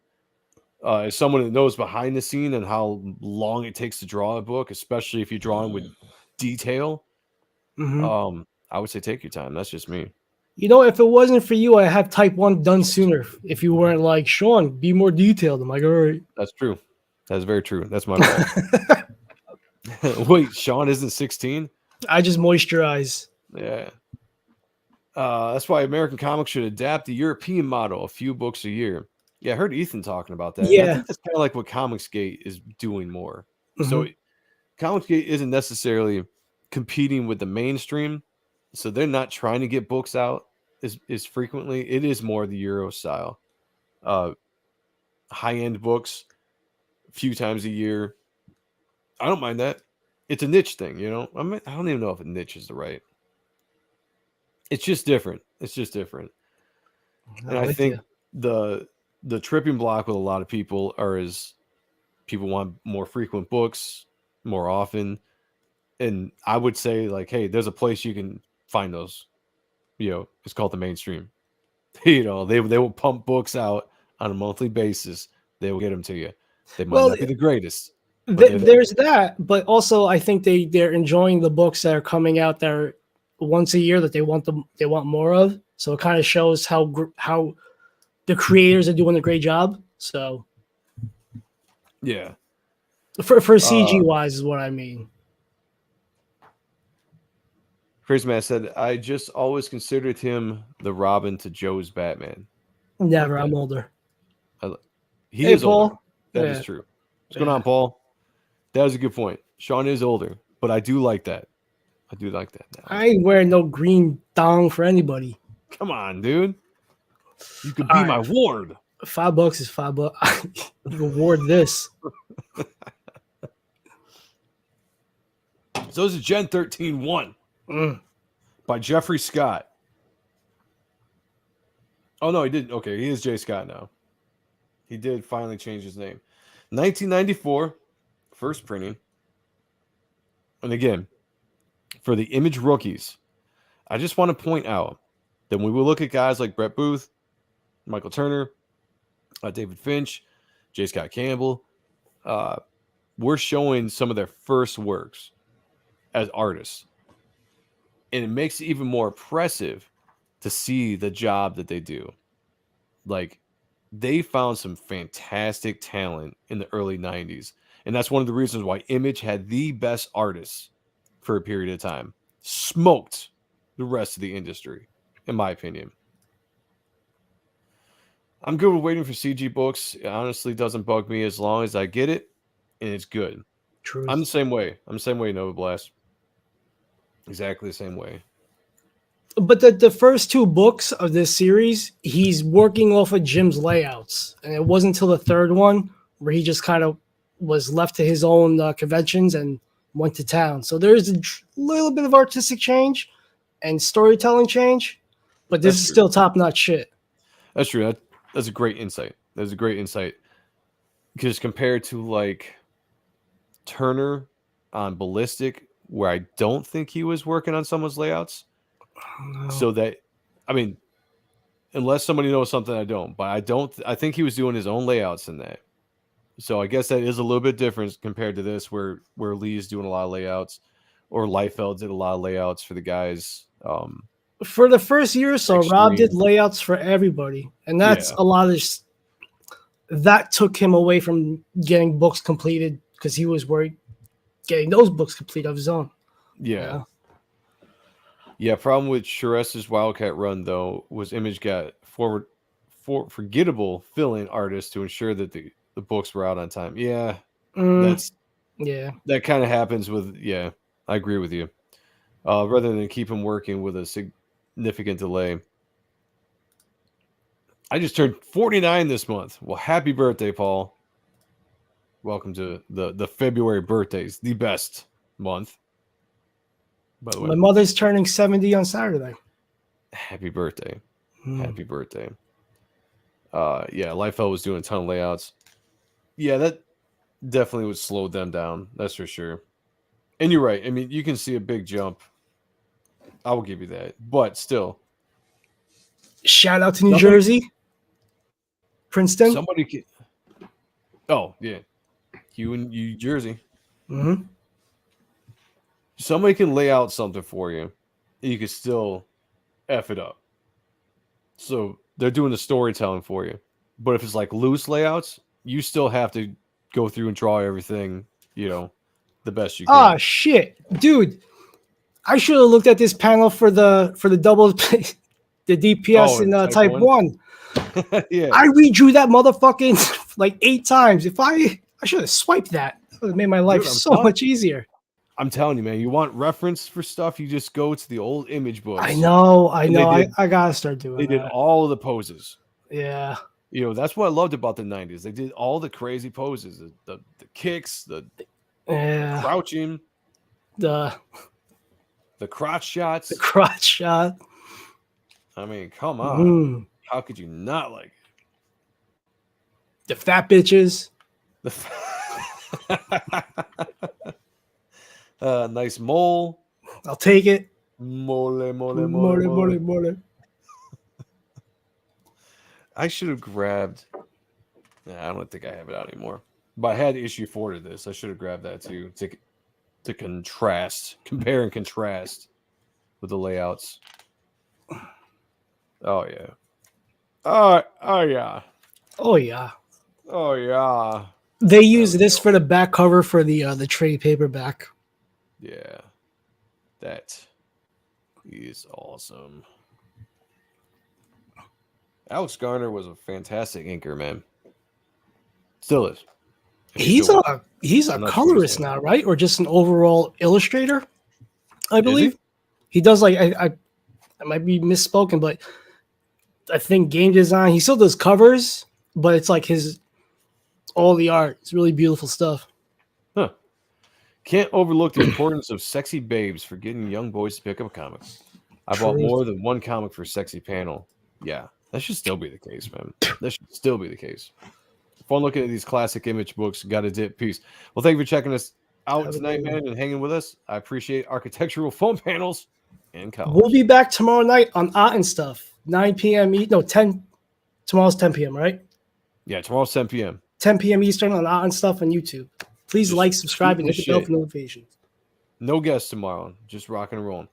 As someone that knows behind the scene and how long it takes to draw a book, especially if you're drawing with detail, Hmm. I would say take your time. That's just me. If it wasn't for you, I have type 1 done sooner. If you weren't like, Sean, be more detailed. I'm like, all right. That's true. That's very true. That's my fault. Wait, Sean isn't 16? I just moisturize. Yeah. That's why American comics should adapt the European model, a few books a year. Yeah, I heard Ethan talking about that. And I Yeah. think that's kind of like what Comicsgate is doing more. Mhm. So Comicsgate isn't necessarily competing with the mainstream. So they're not trying to get books out as frequently. It is more the Euro style. High-end books, a few times a year. I don't mind that. It's a niche thing, I don't even know if a niche is the right. It's just different. And I'm I with think you. the tripping block with a lot of people is people want more frequent books more often. And I would say like, hey, there's a place you can find those. It's called the mainstream. They will pump books out on a monthly basis. They will get them to you. They might Well, not be the greatest, but they're there. there's that, but also I think they're enjoying the books that are coming out there once a year that they want more of. So it kind of shows how the creators are doing a great job. So Yeah. for CG wise is what I mean. Crazy Man said, I just always considered him the Robin to Joe's Batman. Never. Like I'm that. older. He Hey, is older. Paul. That Yeah. is true. What's going on, Paul? That was a good point. Sean is older, but I do like that. I do like that now. I ain't wearing no green thong for anybody. Come on, dude. You could All be my right. ward. $5 is $5. You can award this. So this is Gen 13-1 by Jeffrey Scott. Oh, no, he didn't. Okay, he is Jay Scott now. He did finally change his name. 1994, first printing. And again, for the Image rookies, I just want to point out that when we look at guys like Brett Booth, Michael Turner, David Finch, J. Scott Campbell, we're showing some of their first works as artists. And it makes it even more impressive to see the job that they do. Like, they found some fantastic talent in the early 90s. And that's one of the reasons why Image had the best artists for a period of time. Smoked the rest of the industry, in my opinion. I'm good with waiting for CG books. It honestly doesn't bug me as long as I get it and it's good. Truth. I'm the same way. I'm the same way, Nova Blast. Exactly the same way. But the first 2 books of this series, he's working off of Jim's layouts. And it wasn't until the third one where he just kind of was left to his own conventions and went to town. So there's a little bit of artistic change and storytelling change, but this is still top-notch shit. That's true. That's a great insight. That's a great insight. Because compared to like Turner on Ballistic, where I don't think he was working on someone's layouts. No. So that, I mean, unless somebody knows something I don't, but I think he was doing his own layouts in that. So I guess that is a little bit different compared to this, where Lee's doing a lot of layouts, or Liefeld did a lot of layouts for the guys. For the first year or so, Rob did layouts for everybody, and that's a lot of that took him away from getting books completed because he was worried getting those books complete of his own. Yeah. Problem with Charest's Wildcat run though was Image got forgettable fill-in artists to ensure that the books were out on time. That kind of happens with I agree with you. Rather than keep him working with a significant delay. I just turned 49 this month. Well, happy birthday, Paul. Welcome to the February birthdays, the best month. By the way, my mother's turning 70 on Saturday. Happy birthday. Happy birthday. Liefeld was doing a ton of layouts. Yeah, that definitely would slow them down. That's for sure. And you're right. I mean, you can see a big jump. I will give you that. But still. Shout out to New Jersey. Princeton. Somebody can. Oh, yeah. You in New Jersey. Mm-hmm. Somebody can lay out something for you. And you can still F it up. So they're doing the storytelling for you. But if it's like loose layouts, you still have to go through and draw everything, the best you can. Ah, shit. Dude, I should have looked at this panel for the double the DPS in type 1. Yeah. I redrew that motherfucking like 8 times. If I should have swiped that. It would have made my life so much easier. I'm telling you, man, you want reference for stuff, you just go to the old Image books. I know. I gotta start doing that. They did all of the poses. Yeah. That's what I loved about the 90s. They did all the crazy poses, the kicks, the crouching, the crotch shots. The crotch shot. I mean, come on. How could you not like it? The fat bitches. Nice mole. I'll take it. Mole. I should have grabbed. I don't think I have it out anymore. But I had issue 4 to this. I should have grabbed that too to compare and contrast with the layouts. Oh yeah. Oh yeah. Oh yeah. Oh yeah. They use this for the back cover for the trade paperback. Yeah. That is awesome. Alex Garner was a fantastic inker, man. Still is. He's a colorist now, right? Or just an overall illustrator, I believe. He does like I might be misspoken, but I think game design. He still does covers, but it's like all the art. It's really beautiful stuff. Huh. Can't overlook the importance of sexy babes for getting young boys to pick up a comic. I bought more than one comic for sexy panel. Yeah, that should still be the case, man. That should still be the case. Fun looking at these classic Image books. Got a dip. Peace. Well, thank you for checking us out Have a tonight, good one. man, and hanging with us. I appreciate architectural phone panels and couch. We'll be back tomorrow night on Art and Stuff. 9 p.m. No, 10. Tomorrow's 10 p.m. Right? Yeah, tomorrow's 10 p.m. 10 p.m. Eastern on Art and Stuff on YouTube. Please Just like, subscribe, and shooting hit the the bell shit. for notifications. No guests tomorrow. Just rocking and rolling.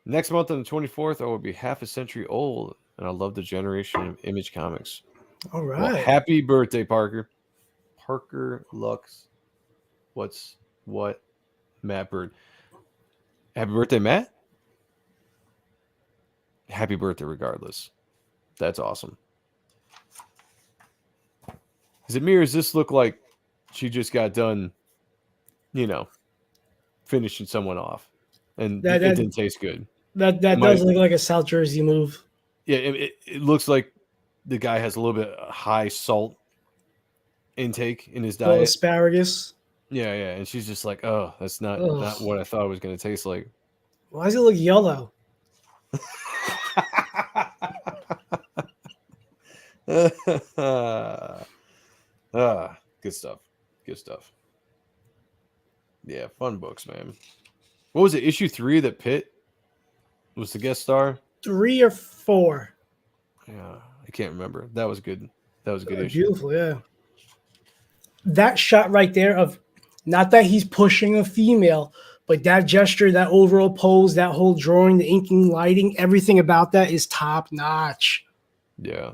Next month on the 24th, I will be half a century old, and I love the generation of Image Comics. All right. Well, happy birthday, Parker. Parker Lux. What? Matt Bird. Happy birthday, Matt. Happy birthday, regardless. That's awesome. Zamir, does this look like she just got done, finishing someone off, and it didn't taste good? That does look like a South Jersey move. Yeah, it looks like the guy has a little bit high salt intake in his diet. Asparagus. Yeah, and she's just like, oh, that's not what I thought it was going to taste like. Why does it look yellow? Good stuff. Yeah, fun books, man. What was it? Issue 3 that Pitt was the guest star? 3 or 4. Yeah, I can't remember. That was good. That was a good issue. Beautiful, yeah. That shot right there of not that he's pushing a female, but that gesture, that overall pose, that whole drawing, the inking, lighting, everything about that is top notch. Yeah.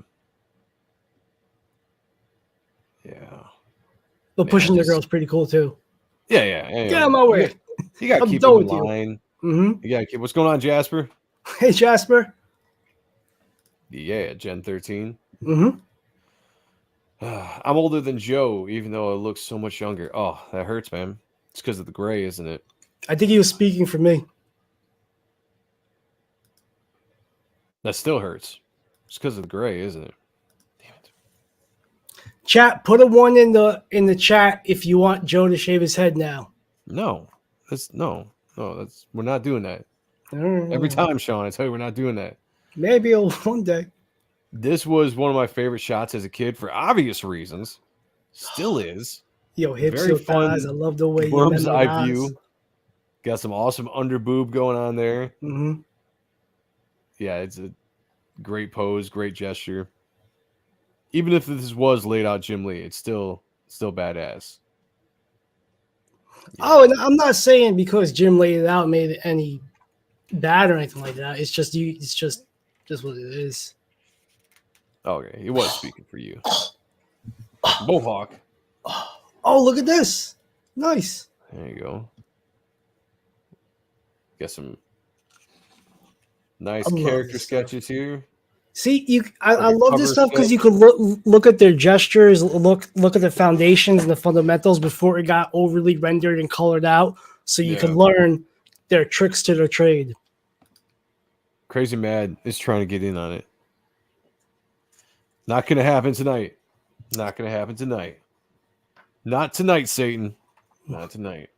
But pushing the girl's pretty cool too. Yeah. Get out of my way. You got to keep done it in with line. You got to keep. What's going on, Jasper? Hey, Jasper. Yeah, Gen 13. Mm-hmm. I'm older than Joe, even though I look so much younger. Oh, that hurts, man. It's because of the gray, isn't it? I think he was speaking for me. That still hurts. It's because of the gray, isn't it? Damn it. Chat, put a 1 in the chat if you want Joe to shave his head now. No, we're not doing that. Every time, Sean, I tell you, we're not doing that. Maybe one day. This was one of my favorite shots as a kid for obvious reasons. Still is. Yo, hips, very fun. thighs. I love the way worm's eye view. Got some awesome under boob going on there. Mm-hmm. Yeah, it's a great pose, great gesture. Even if this was laid out Jim Lee, it's still badass. Yeah. Oh, and I'm not saying because Jim laid it out made it any bad or anything like that. It's just It's just what it is. Okay, he was speaking for you. Mohawk. Oh, look at this. Nice. There you go. Got some nice character sketches here. See, I love this stuff because you could look at their gestures, look at the foundations and the fundamentals before it got overly rendered and colored out, so you could learn their tricks to their trade. Crazy Mad is trying to get in on it. Not going to happen tonight. Not tonight, Satan. Not tonight.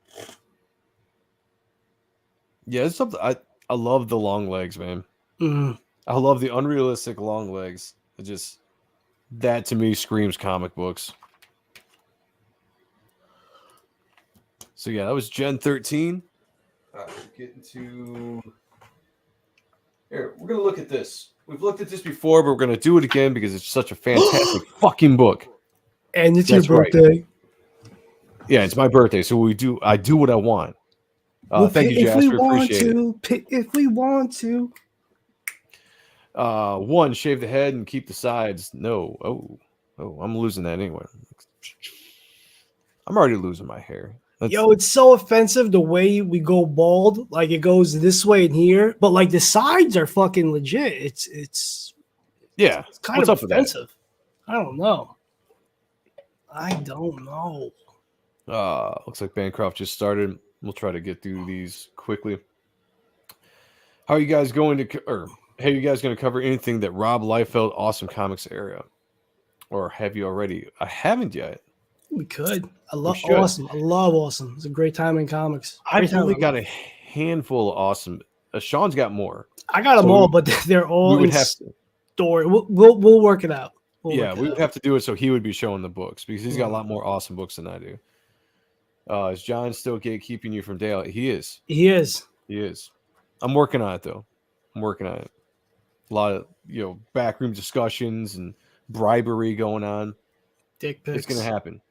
Yeah, it's something. I love the long legs, man. Mm-hmm. I love the unrealistic long legs. That to me screams comic books. So yeah, that was Gen 13. Getting to here, we're gonna look at this. We've looked at this before, but we're gonna do it again because it's such a fantastic fucking book. And it's your birthday. Right. Yeah, it's my birthday, so I do what I want. Thank you, Jasper. Appreciate it. If we want to. 1, shave the head and keep the sides. No. Oh, I'm losing that anyway. I'm already losing my hair. Yo, it's so offensive the way we go bald. Like it goes this way and here, but like the sides are fucking legit. It's kind of offensive. I don't know. Looks like Bancroft just started. We'll try to get through these quickly. How are you guys going to hey, you guys going to cover anything that Rob Liefeld Awesome Comics area? Or have you already? I haven't yet. We could. I love Awesome. I love Awesome. It's a great time in comics. I've only got a handful of Awesome. Sean's got more. I got them all, but they're all in store. We'll work it out. We would have to do it so he would be showing the books because he's got a lot more Awesome books than I do. Is John still gatekeeping you from Dale? He is. He is. He is. I'm working on it though. I'm working on it. A lot of backroom discussions and bribery going on. Dick pics. It's gonna happen.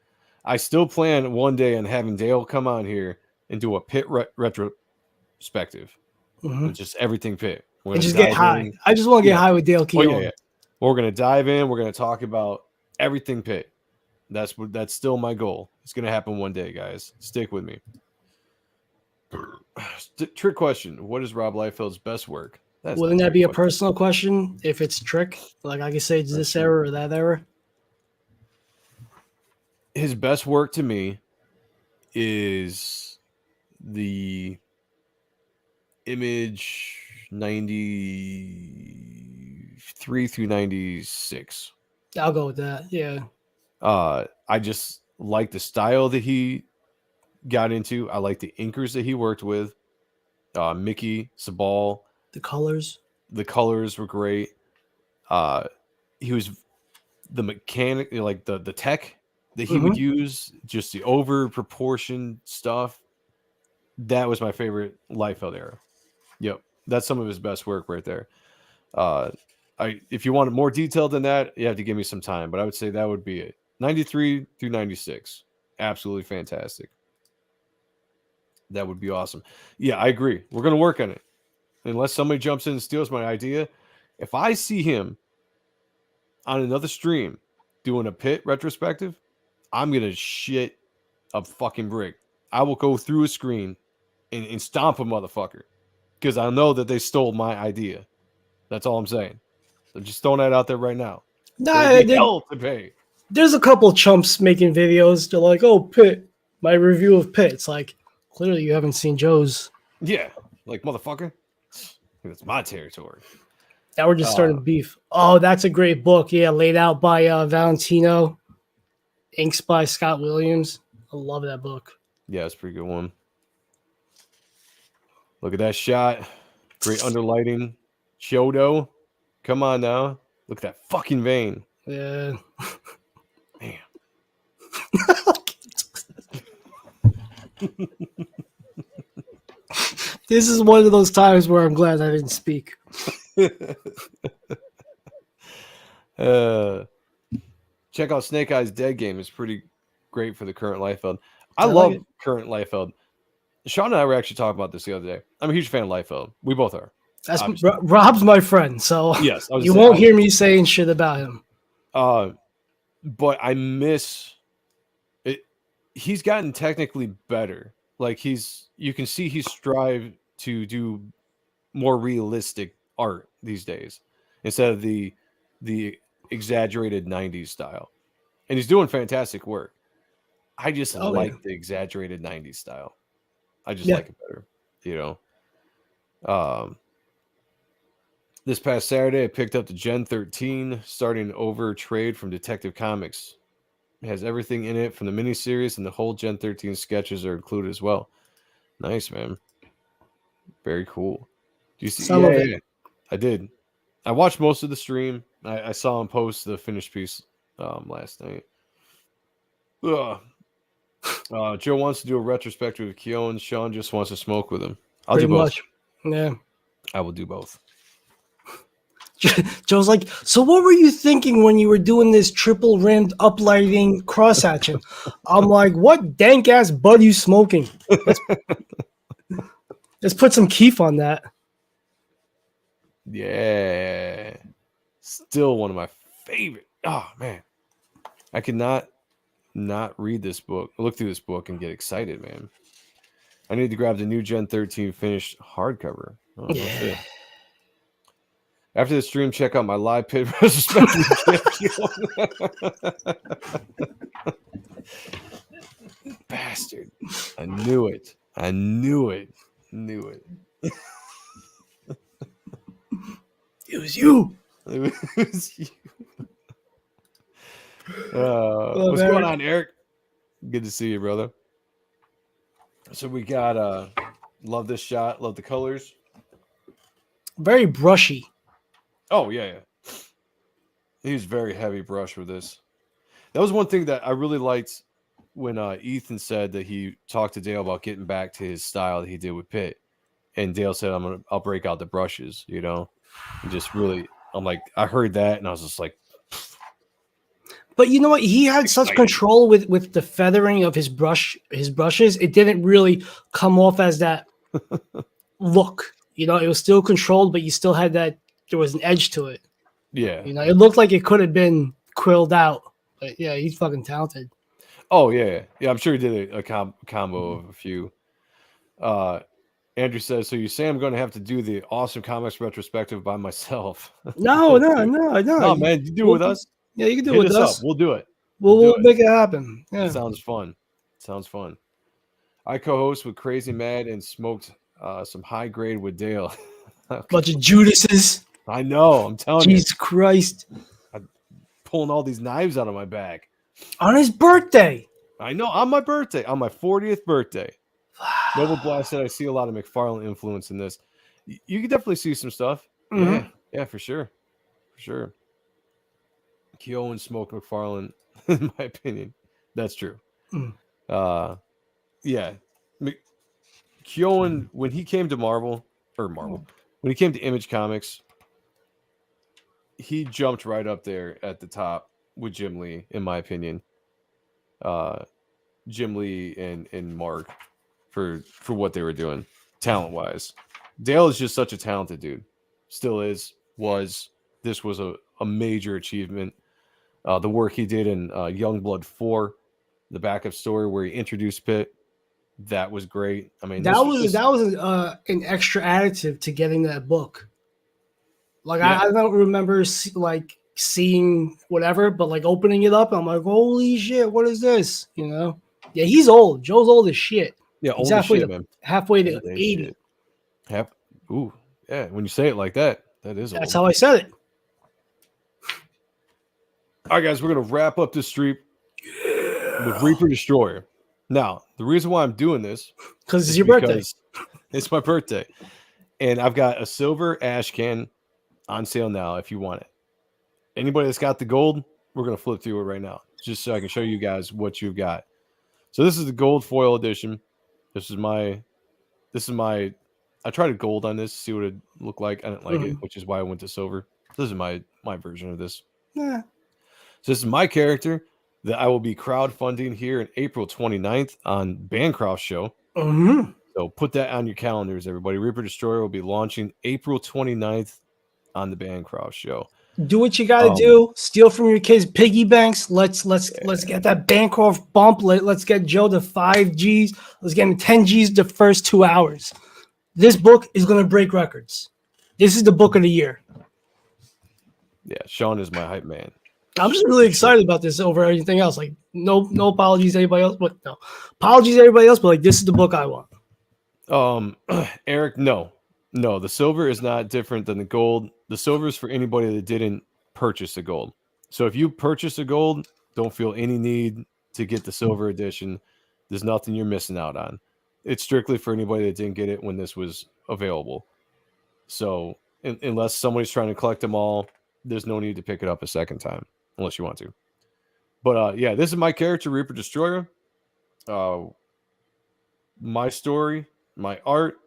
I still plan one day on having Dale come on here and do a pit retrospective. Just everything pit. And just get high. I just want to get high with Dale Keown. Yeah. We're gonna dive in. We're gonna talk about everything pit. That's still my goal. It's gonna happen one day, guys. Stick with me. Trick question: what is Rob Liefeld's best work? Wouldn't that be a personal question if it's trick? Like I could say it's this era or that era. His best work to me is the Image 93 through 96. I'll go with that. Yeah. I just like the style that he got into. I like the inkers that he worked with. Mickey, Sabal. The colors were great. He was the mechanic, like the tech that he would use, just the over proportion stuff. That was my favorite Liefeld era. Yep, that's some of his best work right there. If you want it more detailed than that, you have to give me some time, but I would say that would be it. 93 through 96, absolutely fantastic. That would be awesome. Yeah, I agree. We're gonna work on it. Unless somebody jumps in and steals my idea, if I see him on another stream doing a pit retrospective, I'm gonna shit a fucking brick. I will go through a screen and stomp a motherfucker because I know that they stole my idea. That's all I'm saying. I'm just throwing that out there right now. Hell to pay. There's a couple chumps making videos. They're like, "Oh, Pit, my review of Pit." It's like, clearly you haven't seen Joe's. Yeah, like motherfucker. It's my territory. Now we're just starting beef. Oh, that's a great book. Yeah, laid out by Valentino, inks by Scott Williams. I love that book. Yeah, it's a pretty good one. Look at that shot. Great underlighting. Chodo. Come on now. Look at that fucking vein. Yeah. Man. This is one of those times where I'm glad I didn't speak. Check out Snake Eyes Dead Game. It's pretty great for the current Liefeld. I love current Liefeld. Sean and I were actually talking about this the other day. I'm a huge fan of Liefeld. We both are. Rob's my friend, so yes, you won't hear me saying shit about him. But I miss it. He's gotten technically better. Like you can see he's strived to do more realistic art these days instead of the exaggerated 90s style. And he's doing fantastic work. I just like the exaggerated 90s style. I just like it better, This past Saturday, I picked up the Gen 13 starting over trade from Detective Comics. It has everything in it from the miniseries, and the whole Gen 13 sketches are included as well. Nice, man. Very cool. Do you see? Yeah, I did. I watched most of the stream. I saw him post the finished piece last night. Joe wants to do a retrospective of Keown. Sean just wants to smoke with him. I'll do both. Yeah. I will do both. Joe's like, so what were you thinking when you were doing this triple rimmed uplighting cross action? I'm like, what dank ass bud you smoking? Let's put some keef on that. Yeah. Still one of my favorite. Oh man. I could not read this book, look through this book and get excited, man. I need to grab the new Gen 13 finished hardcover. Oh, yeah. After the stream, check out my live pit retrospective. Bastard. I knew it. It was you. What's going on, Eric? Good to see you, brother. So we got love this shot, love the colors. Very brushy. Oh, yeah. He was very heavy brush with this. That was one thing that I really liked when Ethan said that he talked to Dale about getting back to his style that he did with Pitt, and Dale said, I'll break out the brushes, you know, and just really, I'm like, I heard that, and I was just like, But you know what? He had such excited. control with the feathering of his brushes. It didn't really come off as that look. You know, it was still controlled, but you still had that. There was an edge to it. Yeah. You know, it looked like it could have been quilled out. But yeah, he's fucking talented. Oh yeah. I'm sure he did a combo of a few. Andrew says, so you say I'm going to have to do the awesome comics retrospective by myself? No, No, man, you do it with us. Yeah, you can do Hit it with us up. us. We'll do it. We'll make it happen. Yeah. Sounds fun. I co-host with Crazy Mad and smoked some high grade with Dale. Okay. Bunch of Judases. I know. I'm telling Jesus Christ. I'm pulling all these knives out of my bag. On his birthday. I know. On my birthday. On my 40th birthday. Noble Blast said I see a lot of McFarlane influence in this. You can definitely see some stuff. Mhm. Yeah, for sure. Keogh and Smoke McFarlane, in my opinion. That's true. Mm. Yeah. Keogh, when he came to Marvel, when he came to Image Comics, he jumped right up there at the top with Jim Lee, in my opinion. Jim Lee and Mark for what they were doing, talent wise. Dale is just such a talented dude. Still is, was. This was a major achievement. The work he did in Youngblood 4, the backup story where he introduced Pitt, that was great. I mean, that was an extra additive to getting that book. Like Yeah. I don't remember seeing whatever, but like opening it up, I'm like, holy shit, what is this? You know? Yeah, he's old. Joe's old as shit. Yeah, He's old as shit, man. halfway to Old as 80. shit. Ooh, yeah. When you say it like that, that is That's old. how I said it. All right, guys, we're gonna wrap up this streak with Reaper Destroyer. Now, the reason why I'm doing this Because it's is your birthday. because it's my birthday, and I've got a silver ash can on sale now. If you want it, anybody that's got the gold, we're gonna flip through it right now, just so I can show you guys what you've got. So this is the gold foil edition. This is my. I tried a gold on this to see what it looked like. I didn't like it, which is why I went to silver. This is my version of this. Yeah. So this is my character that I will be crowdfunding here in April 29th on Bancroft Show. Mm-hmm. So put that on your calendars, everybody. Reaper Destroyer will be launching April 29th on the Bancroft Show. Do what you got to do. Steal from your kids' piggy banks. Let's get that Bancroft bump. Let's get Joe to 5Gs. Let's get him 10Gs the first 2 hours. This book is going to break records. This is the book of the year. Yeah, Sean is my hype man. I'm just really excited about this over anything else. Like, no apologies to anybody else, but no apologies to everybody else. But like, this is the book I want. Eric, no, the silver is not different than the gold. The silver is for anybody that didn't purchase the gold. So if you purchase the gold, don't feel any need to get the silver edition. There's nothing you're missing out on. It's strictly for anybody that didn't get it when this was available. So unless somebody's trying to collect them all, there's no need to pick it up a second time unless you want to. But yeah, this is my character, Reaper Destroyer. My story, my art,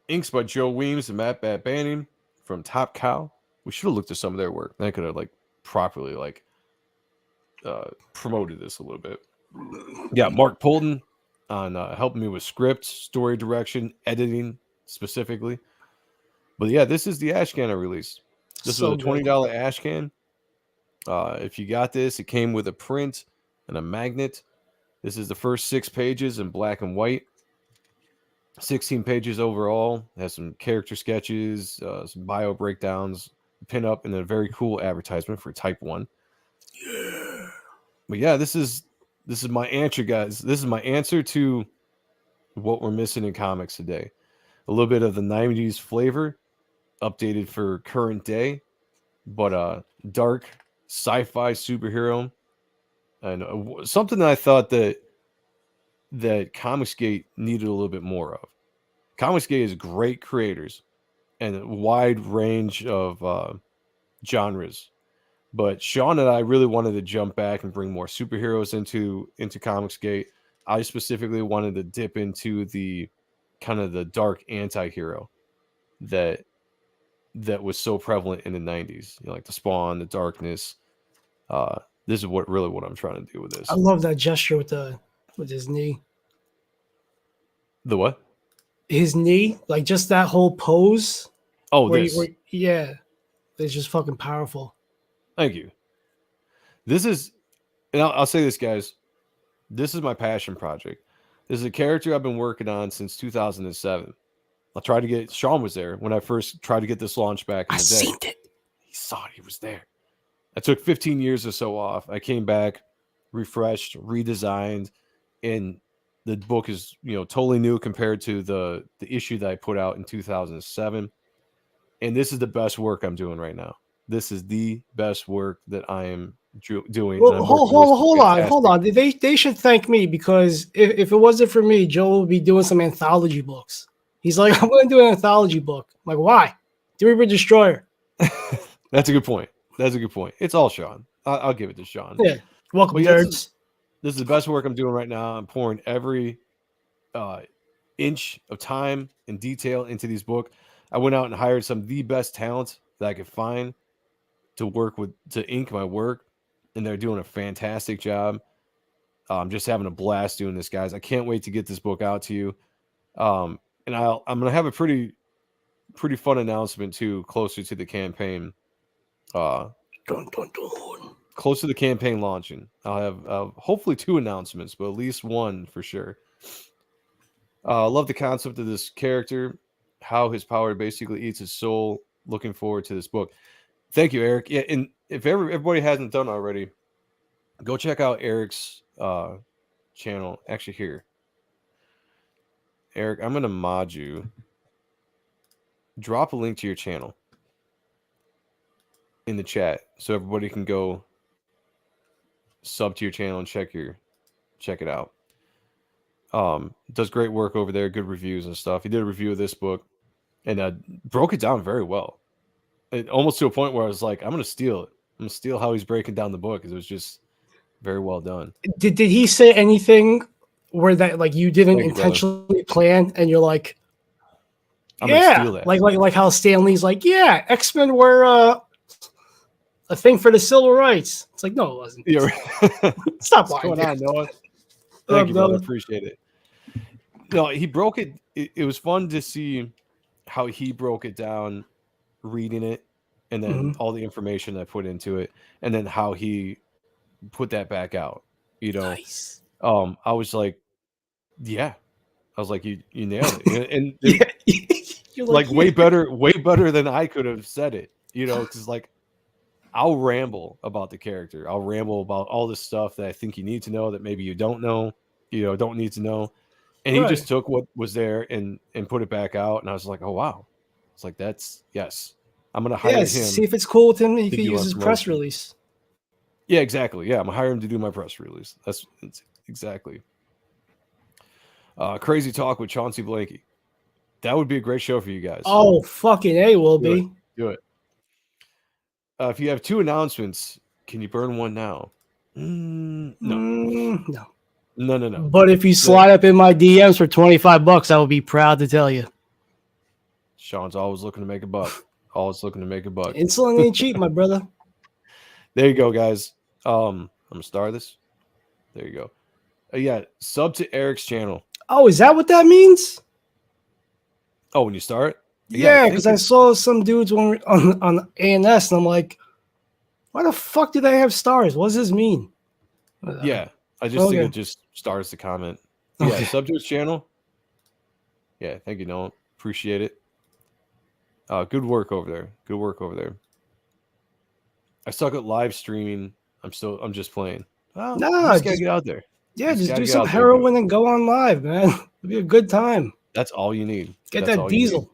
inks by Joe Weems and Matt Bat Banning from Top Cow. We should have looked at some of their work. Then I could have like properly like promoted this a little bit. Yeah, Mark Polton on helping me with script, story direction, editing specifically. But yeah, this is the ash can I released. This was a $20 ash can. If you got this, it came with a print and a magnet. This is the first 6 pages in black and white. 16 pages overall. It has some character sketches, some bio breakdowns, pin up, and a very cool advertisement for Type 1. Yeah. But yeah, this is my answer, guys. This is my answer to what we're missing in comics today. A little bit of the 90s flavor, updated for current day, but dark sci-fi superhero. And something that I thought that Comicsgate needed a little bit more of. Comicsgate is great creators and a wide range of genres, But Sean and I really wanted to jump back and bring more superheroes into Comicsgate. I specifically wanted to dip into the kind of the dark anti-hero that was so prevalent in the 90s. You know, like the Spawn, the Darkness. This is what I'm trying to do with I this. love that gesture with his knee. The what? His knee, like just that whole pose. Oh, this. Yeah, it's just fucking powerful. Thank you. This is, and I'll say this, guys. This is my passion project. This is a character I've been working on since 2007. I tried to get Sean was there when I first tried to get this launch back in the day. Seen it. He saw it. He was there. I took 15 years or so off. I came back, refreshed, redesigned, and the book is totally new compared to the issue that I put out in 2007. And this is the best work I'm doing right now. This is the best work that I am doing. Well, hold on. They should thank me, because if it wasn't for me, Joe would be doing some anthology books. He's like, I'm going to do an anthology book. I'm like, why? The Reaper Destroyer. That's a good point. It's all Sean. I'll give it to Sean. Yeah. Welcome, nerds. This is the best work I'm doing right now. I'm pouring every inch of time and detail into these books. I went out and hired some of the best talent that I could find to ink my work, and they're doing a fantastic job. I'm just having a blast doing this, guys. I can't wait to get this book out to you. And I'm gonna have a pretty fun announcement too, closer to the campaign. Close to the campaign launching. I'll have hopefully 2 announcements, but at least one for sure. I love the concept of this character, how his power basically eats his soul. Looking forward to this book. Thank you, Eric. Yeah, and if everybody hasn't done already, go check out Eric's channel. Actually, here, Eric, I'm gonna mod you. Drop a link to your channel in the chat so everybody can go sub to your channel and check it out. Does great work over there, good reviews and stuff. He did a review of this book and broke it down very well. Almost to a point where I was like, I'm gonna steal it. I'm gonna steal how he's breaking down the book, because it was just very well done. Did he say anything where that, like, you didn't intentionally plan and you're like, I'm gonna steal that. Like how Stanley's like, yeah, X-Men were a thing for the civil rights. It's like, no, it wasn't. Yeah. Stop lying. What's going on, Noah? Thank you, brother. Appreciate it. No, he broke it. It was fun to see how he broke it down, reading it, and then all the information I put into it, and then how he put that back out. Nice. I was like, yeah. I was like, you nailed it. And like way better than I could have said it, because like I'll ramble about the character. I'll ramble about all this stuff that I think you need to know that maybe you don't know, don't need to know. And he just took what was there and put it back out. And I was like, oh, wow. It's like, yes. I'm going to hire him. See if it's cool with him. He can use his press release. Yeah, exactly. Yeah, I'm going to hire him to do my press release. That's exactly. Crazy Talk with Chauncey Blanky. That would be a great show for you guys. Oh, fucking A, will be. Do it. If you have 2 announcements, can you burn one now? No. No. But if you slide up in my DMs for $25, I will be proud to tell you. Sean's always looking to make a buck. Insulin ain't cheap, my brother. There you go, guys. I'm gonna start this. There you go. Yeah, sub to Eric's channel. Oh, is that what that means? Oh, when you start? Yeah, because I saw some dudes on ANS, and I'm like, why the fuck do they have stars? What does this mean? Yeah, I just think it just stars the comment. Yeah, sub to his channel. Yeah, thank you, Noah. Appreciate it. Good work over there. I suck at live streaming. I'm just playing. Well, no, just gotta get out there. Yeah, just do some heroin and go on live, man. It'll be a good time. That's all you need. Get that diesel.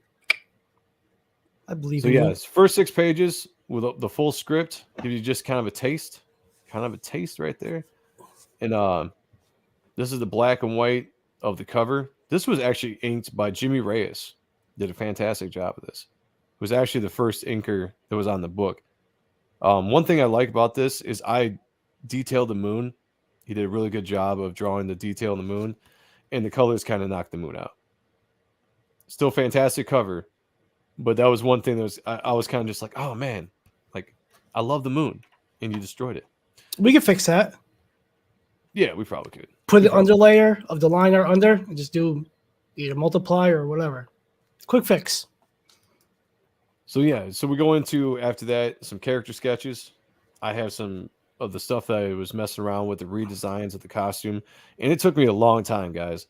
I believe in you. So yeah, first 6 pages with the full script gives you just kind of a taste right there. And this is the black and white of the cover. This was actually inked by Jimmy Reyes. Did a fantastic job of this. It was actually the first inker that was on the book. One thing I like about this is I detailed the moon. He did a really good job of drawing the detail in the moon, and the colors kind of knocked the moon out. Still fantastic cover, but that was one thing that I was kind of just like, oh man, like I love the moon, and you destroyed it. We can fix that. Yeah, we probably could. Put the underlayer of the liner under and just do either multiply or whatever. Quick fix. So yeah, so we go into after that some character sketches. I have some of the stuff that I was messing around with, the redesigns of the costume, and it took me a long time, guys.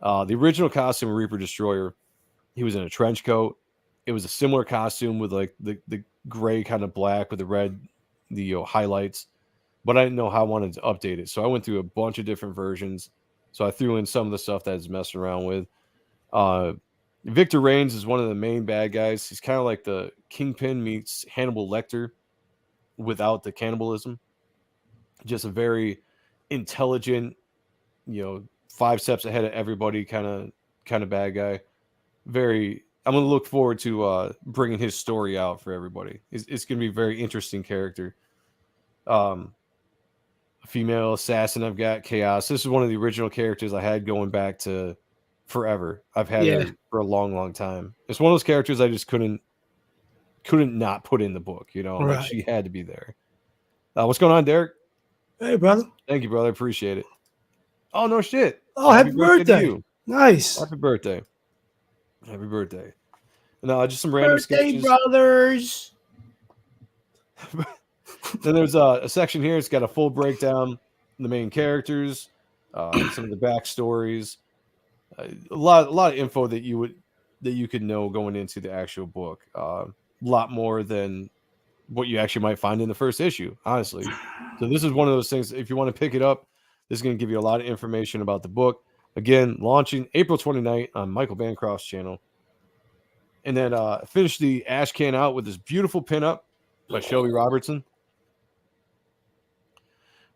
The original costume of Reaper Destroyer, he was in a trench coat. It was a similar costume with like the gray kind of black with the red, the highlights, but I didn't know how I wanted to update it. So I went through a bunch of different versions. So I threw in some of the stuff that I was messing around with. Victor Reigns is one of the main bad guys. He's kind of like the Kingpin meets Hannibal Lecter without the cannibalism. Just a very intelligent, 5 steps ahead of everybody kind of bad guy. I'm going to look forward to bringing his story out for everybody. It's going to be a very interesting character. A female assassin I've got, Chaos. This is one of the original characters I had going back to forever. I've had her for a long, long time. It's one of those characters I just couldn't not put in the book, Right. Like she had to be there. What's going on, Derek? Hey, brother. Thank you, brother. Appreciate it. Oh, no shit. Oh, happy birthday. To you. Nice. Happy birthday. Happy birthday. No, just some random birthday sketches. Brothers. Then there's a section here. It's got a full breakdown, the main characters, some of the backstories, a lot of info that you could know going into the actual book. A lot more than what you actually might find in the first issue, honestly. So this is one of those things. If you want to pick it up, this is going to give you a lot of information about the book. Again, launching April 29th on Michael Bancroft's channel. And then finish the Ash Can out with this beautiful pinup by Shelby Robertson.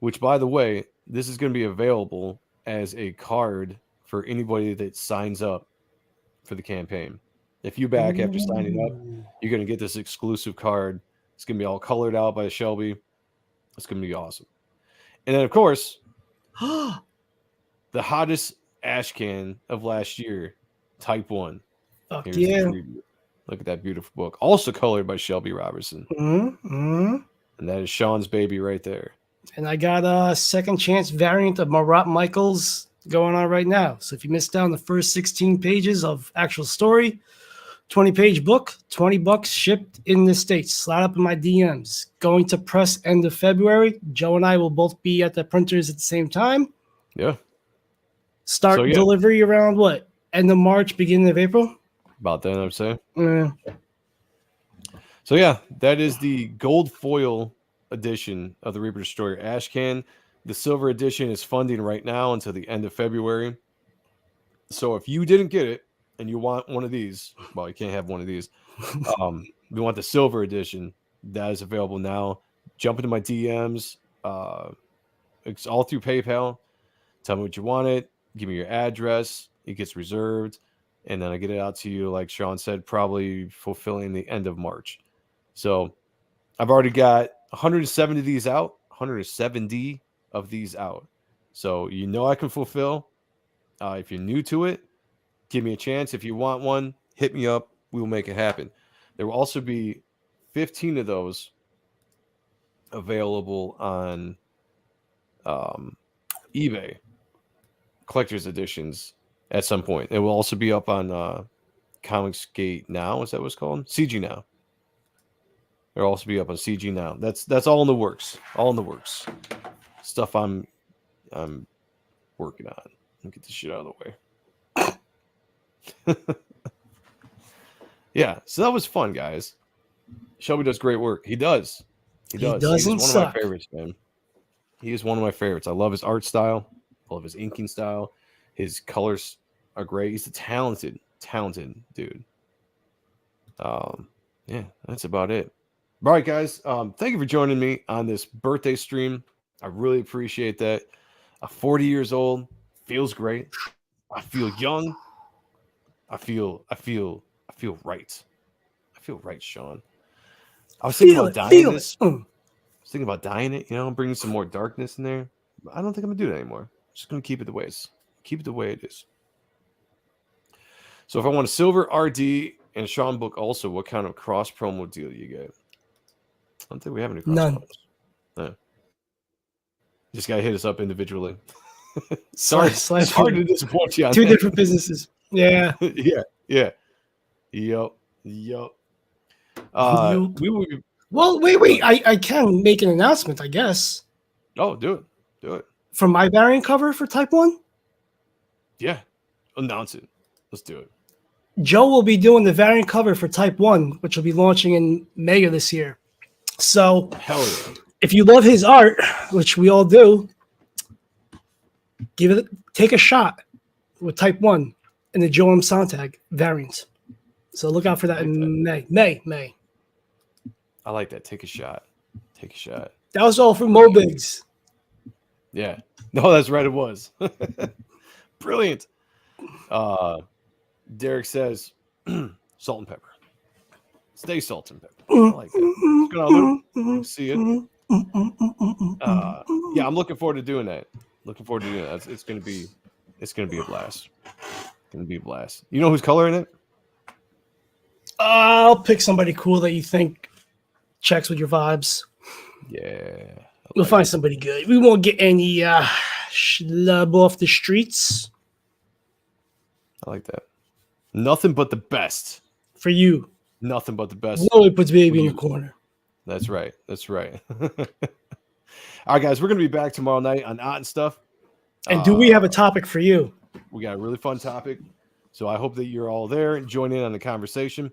Which, by the way, this is going to be available as a card for anybody that signs up for the campaign. If you back after signing up, you're going to get this exclusive card. It's going to be all colored out by Shelby. It's going to be awesome. And then, of course, the hottest Ash Can of last year, Type 1. Fuck yeah. Look at that beautiful book. Also colored by Shelby Robertson. Mm-hmm. And that is Sean's baby right there. And I got a second chance variant of Marat Michaels going on right now. So if you missed out on the first 16 pages of actual story, 20-page book, $20 shipped in the States. Slide up in my DMs. Going to press end of February. Joe and I will both be at the printers at the same time. Yeah. Start delivery around what? End of March, beginning of April? About that, I'm saying. So yeah, that is the gold foil edition of the Reaper Destroyer Ash Can. The silver edition is funding right now until the end of February. So if you didn't get it and you want one of these, well, you can't have one of these. You want the silver edition, that is available now. Jump into my DMs. It's all through PayPal. Tell me what you want it. Give me your address. It gets reserved. And then I get it out to you, like Sean said, probably fulfilling the end of March. So I've already got 170 of these out, 170 of these out. So I can fulfill. If you're new to it, give me a chance. If you want one, hit me up. We will make it happen. There will also be 15 of those available on eBay, collector's editions at some point. It will also be up on Comicsgate Now. Is that what it's called? CG Now. It'll also be up on CG Now. That's all in the works. All in the works. Stuff I'm working on. Let me get this shit out of the way. Yeah, so that was fun, guys. Shelby does great work. He does. He doesn't He's one of my favorites, man. He is one of my favorites. I love his art style. I love his inking style. His colors are great. He's a talented dude. Yeah, that's about it. All right, guys. Thank you for joining me on this birthday stream. I really appreciate that. 40 years old feels great. I feel young. I feel right. I feel right, Sean. I was thinking Feel about it. dyeing Feel this. it. I was thinking about dyeing it, bringing some more darkness in there. But I don't think I'm gonna do that anymore. I'm just gonna keep it the way it is. So if I want a silver RD and Sean book also, what kind of cross promo deal you get? I don't think we have any cross None. promos. No. Just gotta hit us up individually. Sorry to disappoint you on Two that. different businesses. Yeah. yeah. Yup. You- We will be, Well, wait. I can make an announcement, I guess. oh, do it. For my variant cover for Type 1, Yeah. Announce it. Let's do it. Joe will be doing the variant cover for Type 1, which will be launching in May of this year. So Hell yeah. if you love his art, which we all do, take a shot with Type 1 and the Joe M. Sontag variant. So look out for that in May. I like that. Take a shot. That was all from Mobigs. Yeah. No, that's right. It was. Brilliant. Derek says, salt and pepper. Stay salt and pepper. I like that. What's going on, Luke? See it. Yeah, I'm looking forward to doing that. It's gonna be a blast. You know who's coloring it? I'll pick somebody cool that you think checks with your vibes. Yeah. We'll find somebody good. We won't get any schlub off the streets. I like that. Nothing but the best. For you. Nothing but the best. Willie puts baby in the corner. That's right. All right, guys, we're going to be back tomorrow night on Odd and Stuff. And do we have a topic for you? We got a really fun topic. So I hope that you're all there and join in on the conversation.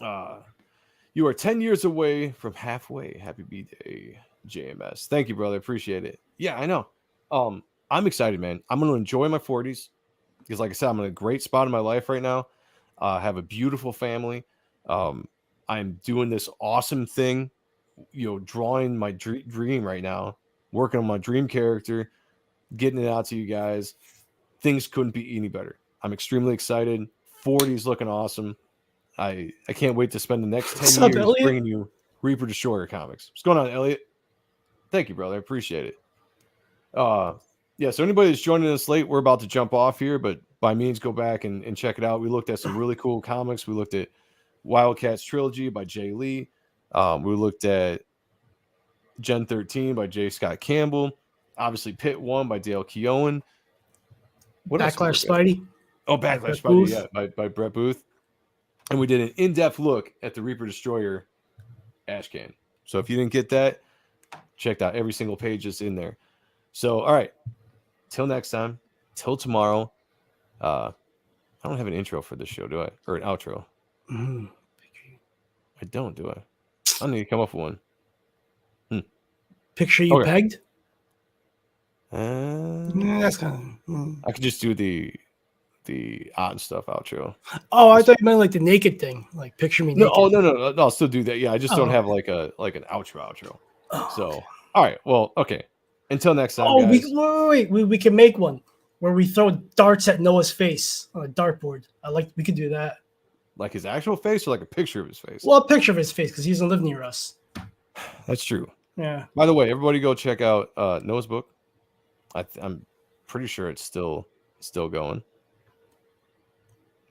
You are 10 years away from halfway. Happy B-Day, JMS. Thank you, brother. Appreciate it. Yeah, I know. I'm excited, man. I'm going to enjoy my 40s because, like I said, I'm in a great spot in my life right now. I have a beautiful family. I'm doing this awesome thing, drawing my dream right now, working on my dream character, getting it out to you guys. Things couldn't be any better. I'm extremely excited. 40's looking awesome. I can't wait to spend the next 10 years Elliot? bringing you Reaper Destroyer comics. What's going on, Elliot? Thank you, brother. I appreciate it. Yeah, so anybody that's joining us late, we're about to jump off here, but by means, go back and check it out. We looked at some really cool comics. We looked at Wildcats Trilogy by Jay Lee. We looked at Gen 13 by J. Scott Campbell. Obviously, Pit 1 by Dale Keown. Backlash Spidey. Oh, Backlash Spidey, yeah, by Brett Booth. And we did an in-depth look at the Reaper Destroyer Ashcan. So if you didn't get that, checked out every single page that's in there. So, all right. Till next time. Till tomorrow. I don't have an intro for this show, do I? Or an outro. Mm-hmm. I don't, do I? I need to come up with one. Picture you pegged? That's kind of... I could just do the Odd and Stuff outro. Oh, I thought you meant like the naked thing. Like picture me naked. No, I'll still do that. Yeah, I just don't have like an outro. So, all right. Well, okay. Until next time, guys. We can make one where we throw darts at Noah's face on a dartboard. We could do that. Like his actual face or like a picture of his face? Well, a picture of his face because he doesn't live near us. That's true. Yeah. By the way, everybody go check out Noah's book. I'm pretty sure it's still going.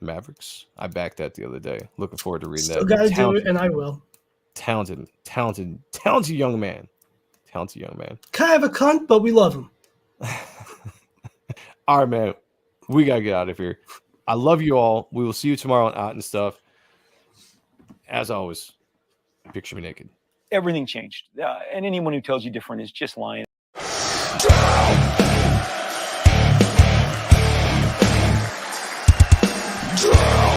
Mavericks. I backed that the other day. Looking forward to reading that. Still gotta do it, and I will. Talented young man. Kind of a cunt, but we love him. All right, man. We gotta get out of here. I love you all. We will see you tomorrow on Odd and Stuff. As always, picture me naked. Everything changed. And anyone who tells you different is just lying.